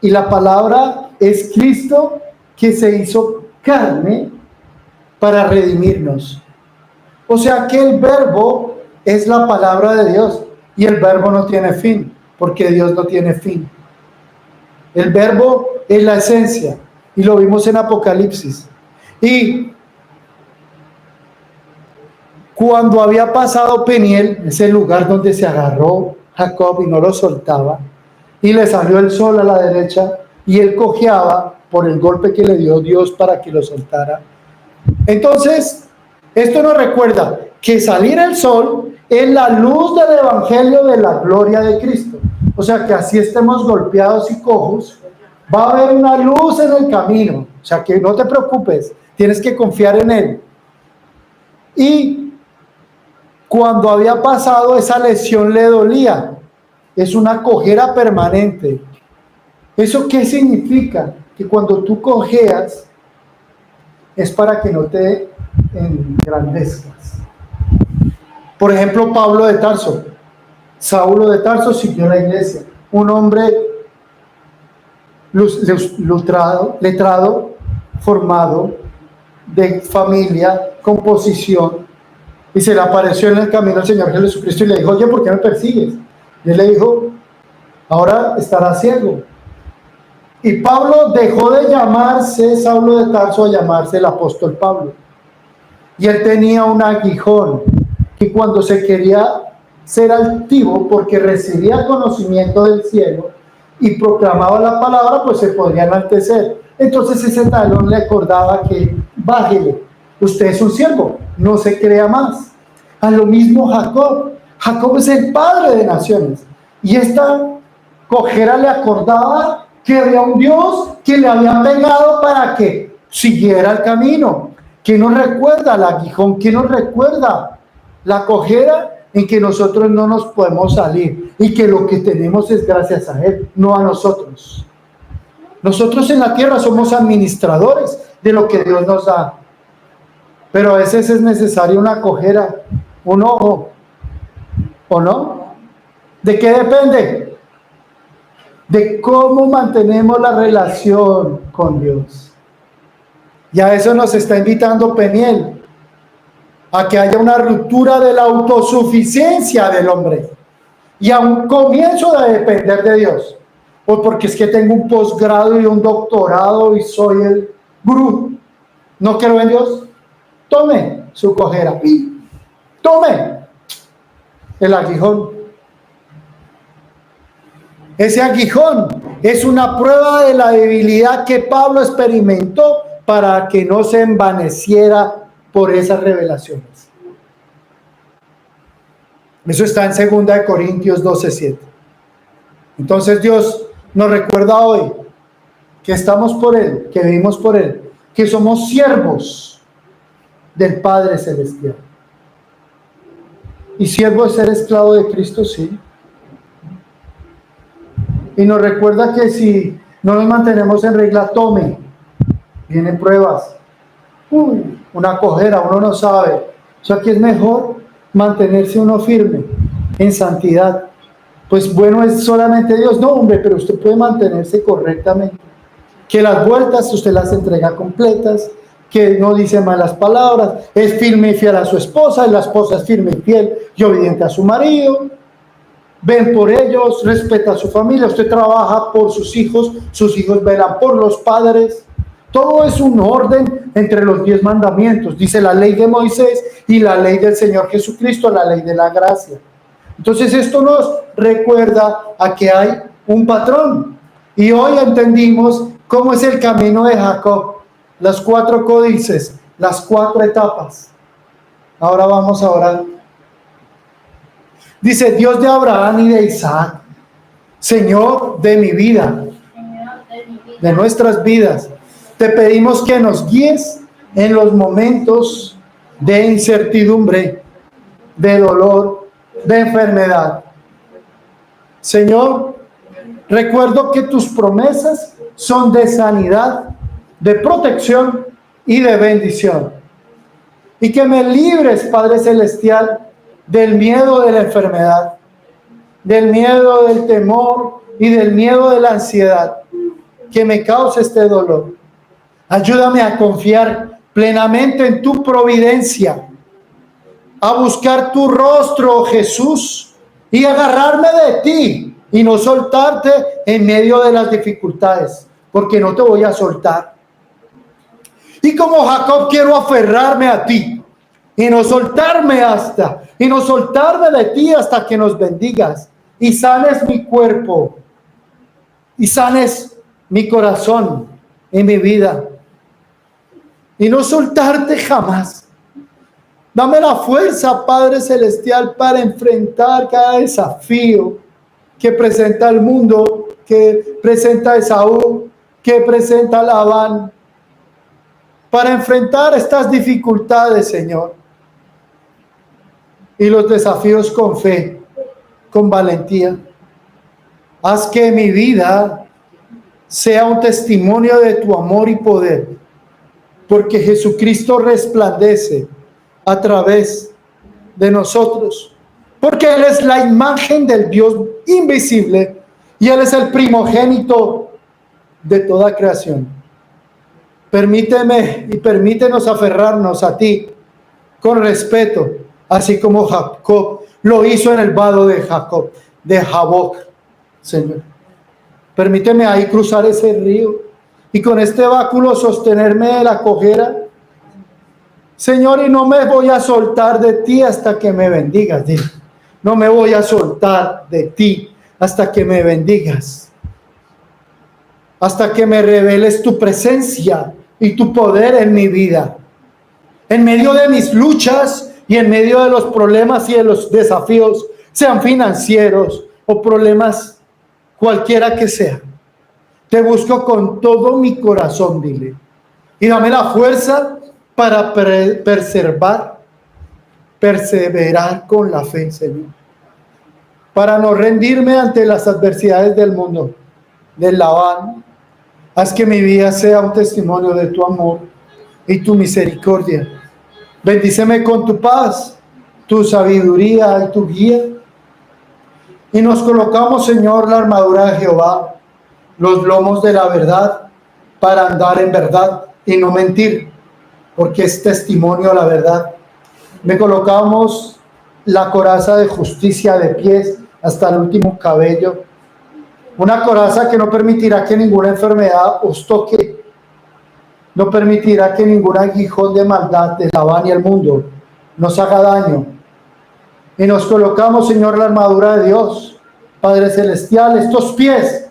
y la palabra es Cristo, que se hizo carne para redimirnos. O sea que el verbo es la palabra de Dios, y el verbo no tiene fin, porque Dios no tiene fin. El verbo es la esencia, y lo vimos en Apocalipsis. Y cuando había pasado Peniel, ese lugar donde se agarró Jacob y no lo soltaba, y le salió el sol a la derecha, y él cojeaba por el golpe que le dio Dios para que lo soltara. Entonces, esto nos recuerda que salir el sol es la luz del evangelio de la gloria de Cristo. O sea que así estemos golpeados y cojos, va a haber una luz en el camino. O sea que no te preocupes, tienes que confiar en Él. Y cuando había pasado, esa lesión le dolía. Es una cojera permanente. ¿Eso qué significa? Que cuando tú cojeas es para que no te engrandezcas. Por ejemplo, Pablo de Tarso. Saulo de Tarso siguió la iglesia. Un hombre letrado, formado, de familia, con posición, y se le apareció en el camino al Señor Jesucristo y le dijo: oye, ¿por qué me persigues? Y él le dijo: ahora estarás ciego. Y Pablo dejó de llamarse Saulo de Tarso a llamarse el apóstol Pablo. Y él tenía un aguijón, que cuando se quería ser altivo, porque recibía conocimiento del cielo y proclamaba la palabra, pues se podría enaltecer. Entonces ese talón le acordaba que: bájele, usted es un siervo, no se crea más. A lo mismo Jacob. Jacob es el padre de naciones. Y esta cojera le acordaba que había un Dios que le había pegado para que siguiera el camino. ¿Qué nos recuerda el aguijón? ¿Qué nos recuerda la cojera? En que nosotros no nos podemos salir y que lo que tenemos es gracias a Él, no a nosotros. Nosotros en la tierra somos administradores de lo que Dios nos da, pero a veces es necesaria una cojera, un ojo, ¿o no? ¿De qué depende? De cómo mantenemos la relación con Dios. Y a eso nos está invitando Peniel, a que haya una ruptura de la autosuficiencia del hombre y a un comienzo de depender de Dios. Pues porque es que tengo un posgrado y un doctorado y soy el gurú. ¿No creo en Dios? Tome su cojera y tome el aguijón. Ese aguijón es una prueba de la debilidad que Pablo experimentó para que no se envaneciera por esas revelaciones. Eso está en 2 Corintios 12:7. Entonces Dios nos recuerda hoy que estamos por Él, que vivimos por Él, que somos siervos del Padre Celestial. ¿Y siervo es ser esclavo de Cristo? Sí. Y nos recuerda que si no nos mantenemos en regla, vienen pruebas. Una cojera, uno no sabe. O sea que es mejor mantenerse uno firme en santidad. Pues bueno, es solamente Dios. No, hombre, pero usted puede mantenerse correctamente. Que las vueltas usted las entrega completas, que no dice malas palabras, es firme y fiel a su esposa, y la esposa es firme y fiel y obediente a su marido. Ven por ellos, respeta a su familia, usted trabaja por sus hijos velan por los padres. Todo es un orden entre los 10 mandamientos. Dice la ley de Moisés y la ley del Señor Jesucristo, la ley de la gracia. Entonces esto nos recuerda a que hay un patrón. Y hoy entendimos cómo es el camino de Jacob. Las 4 códices, las 4 etapas. Ahora vamos a orar. Dice: Dios de Abraham y de Isaac, Señor de mi vida, de nuestras vidas, te pedimos que nos guíes en los momentos de incertidumbre, de dolor, de enfermedad. Señor, recuerdo que tus promesas son de sanidad, de protección y de bendición. Y que me libres, Padre Celestial, del miedo de la enfermedad, del miedo del temor y del miedo de la ansiedad que me causa este dolor. Ayúdame a confiar plenamente en tu providencia, a buscar tu rostro, Jesús, y agarrarme de ti y no soltarte en medio de las dificultades, porque no te voy a soltar. Y como Jacob, quiero aferrarme a ti y no soltarme de ti hasta que nos bendigas y sanes mi cuerpo y sanes mi corazón y mi vida, y no soltarte jamás. Dame la fuerza, Padre Celestial, para enfrentar cada desafío que presenta el mundo, que presenta Esaú, que presenta Labán, para enfrentar estas dificultades, Señor, y los desafíos con fe, con valentía. Haz que mi vida sea un testimonio de tu amor y poder, porque Jesucristo resplandece a través de nosotros, porque Él es la imagen del Dios invisible y Él es el primogénito de toda creación. Permíteme y permítenos aferrarnos a ti con respeto, así como Jacob lo hizo en el vado de Jaboc, Señor. Permíteme ahí cruzar ese río y con este báculo sostenerme de la cojera, Señor, y no me voy a soltar de ti hasta que me bendigas. No me voy a soltar de ti hasta que me bendigas, hasta que me reveles tu presencia y tu poder en mi vida, en medio de mis luchas y en medio de los problemas y de los desafíos, sean financieros o problemas cualquiera que sea. Te busco con todo mi corazón, dile, y dame la fuerza para perseverar con la fe, Señor, para no rendirme ante las adversidades del mundo, del Labán. Haz que mi vida sea un testimonio de tu amor y tu misericordia. Bendíceme con tu paz, tu sabiduría y tu guía. Y nos colocamos, Señor, la armadura de Jehová, los lomos de la verdad, para andar en verdad y no mentir, porque es testimonio la verdad. Me colocamos la coraza de justicia de pies hasta el último cabello, una coraza que no permitirá que ninguna enfermedad os toque, no permitirá que ningún aguijón de maldad de Labán y el mundo nos haga daño. Y nos colocamos, Señor, la armadura de Dios, Padre Celestial, estos pies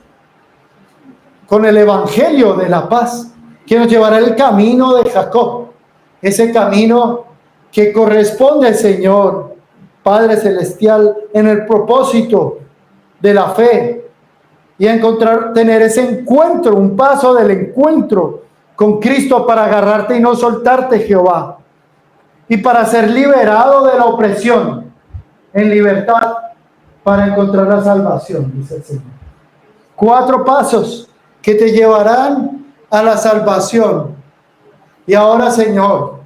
con el evangelio de la paz, que nos llevará el camino de Jacob, ese camino que corresponde, Señor, Padre Celestial, en el propósito de la fe, y tener ese encuentro, un paso del encuentro con Cristo para agarrarte y no soltarte, Jehová, y para ser liberado de la opresión en libertad, para encontrar la salvación, dice el Señor. 4 pasos que te llevarán a la salvación. Y ahora, Señor,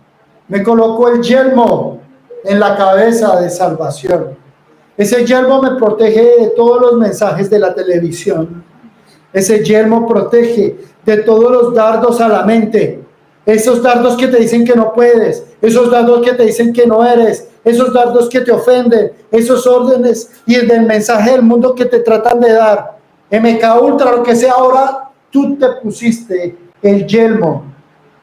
me coloco el yelmo en la cabeza de salvación. Ese yelmo me protege de todos los mensajes de la televisión. Ese yelmo protege de todos los dardos a la mente. Esos dardos que te dicen que no puedes, esos dardos que te dicen que no eres, esos dardos que te ofenden, esos órdenes y el del mensaje del mundo que te tratan de dar. MK Ultra, lo que sea, ahora tú te pusiste el yelmo,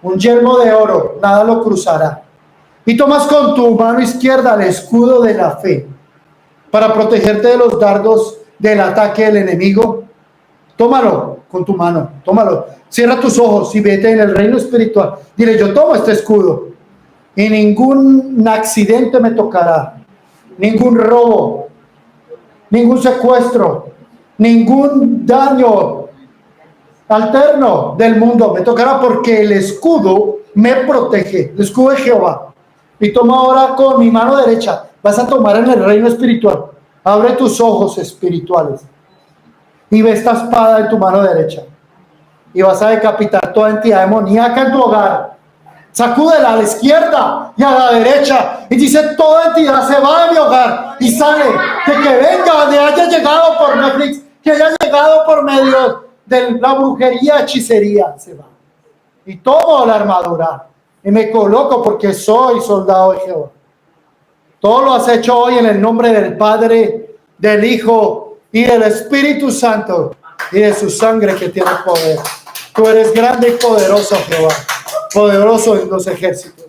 un yelmo de oro, nada lo cruzará. Y tomas con tu mano izquierda el escudo de la fe para protegerte de los dardos del ataque del enemigo. Tómalo con tu mano. Tómalo. Cierra tus ojos y vete en el reino espiritual. Dile, yo tomo este escudo y ningún accidente me tocará. Ningún robo, ningún secuestro, ningún daño alterno del mundo me tocará, porque el escudo me protege, el escudo de Jehová. Y toma ahora con mi mano derecha, vas a tomar en el reino espiritual. Abre tus ojos espirituales y ve esta espada en tu mano derecha y vas a decapitar toda entidad demoníaca en tu hogar. Sacúdela a la izquierda y a la derecha y dice, toda entidad se va de mi hogar y sale, de que venga, de haya llegado por Netflix, que haya llegado por medio de la brujería, hechicería, se va. Y tomo la armadura y me coloco, porque soy soldado de Jehová. Todo lo has hecho hoy en el nombre del Padre, del Hijo y del Espíritu Santo, y de su sangre que tiene poder. Tú eres grande y poderoso, Jehová, poderoso en los ejércitos.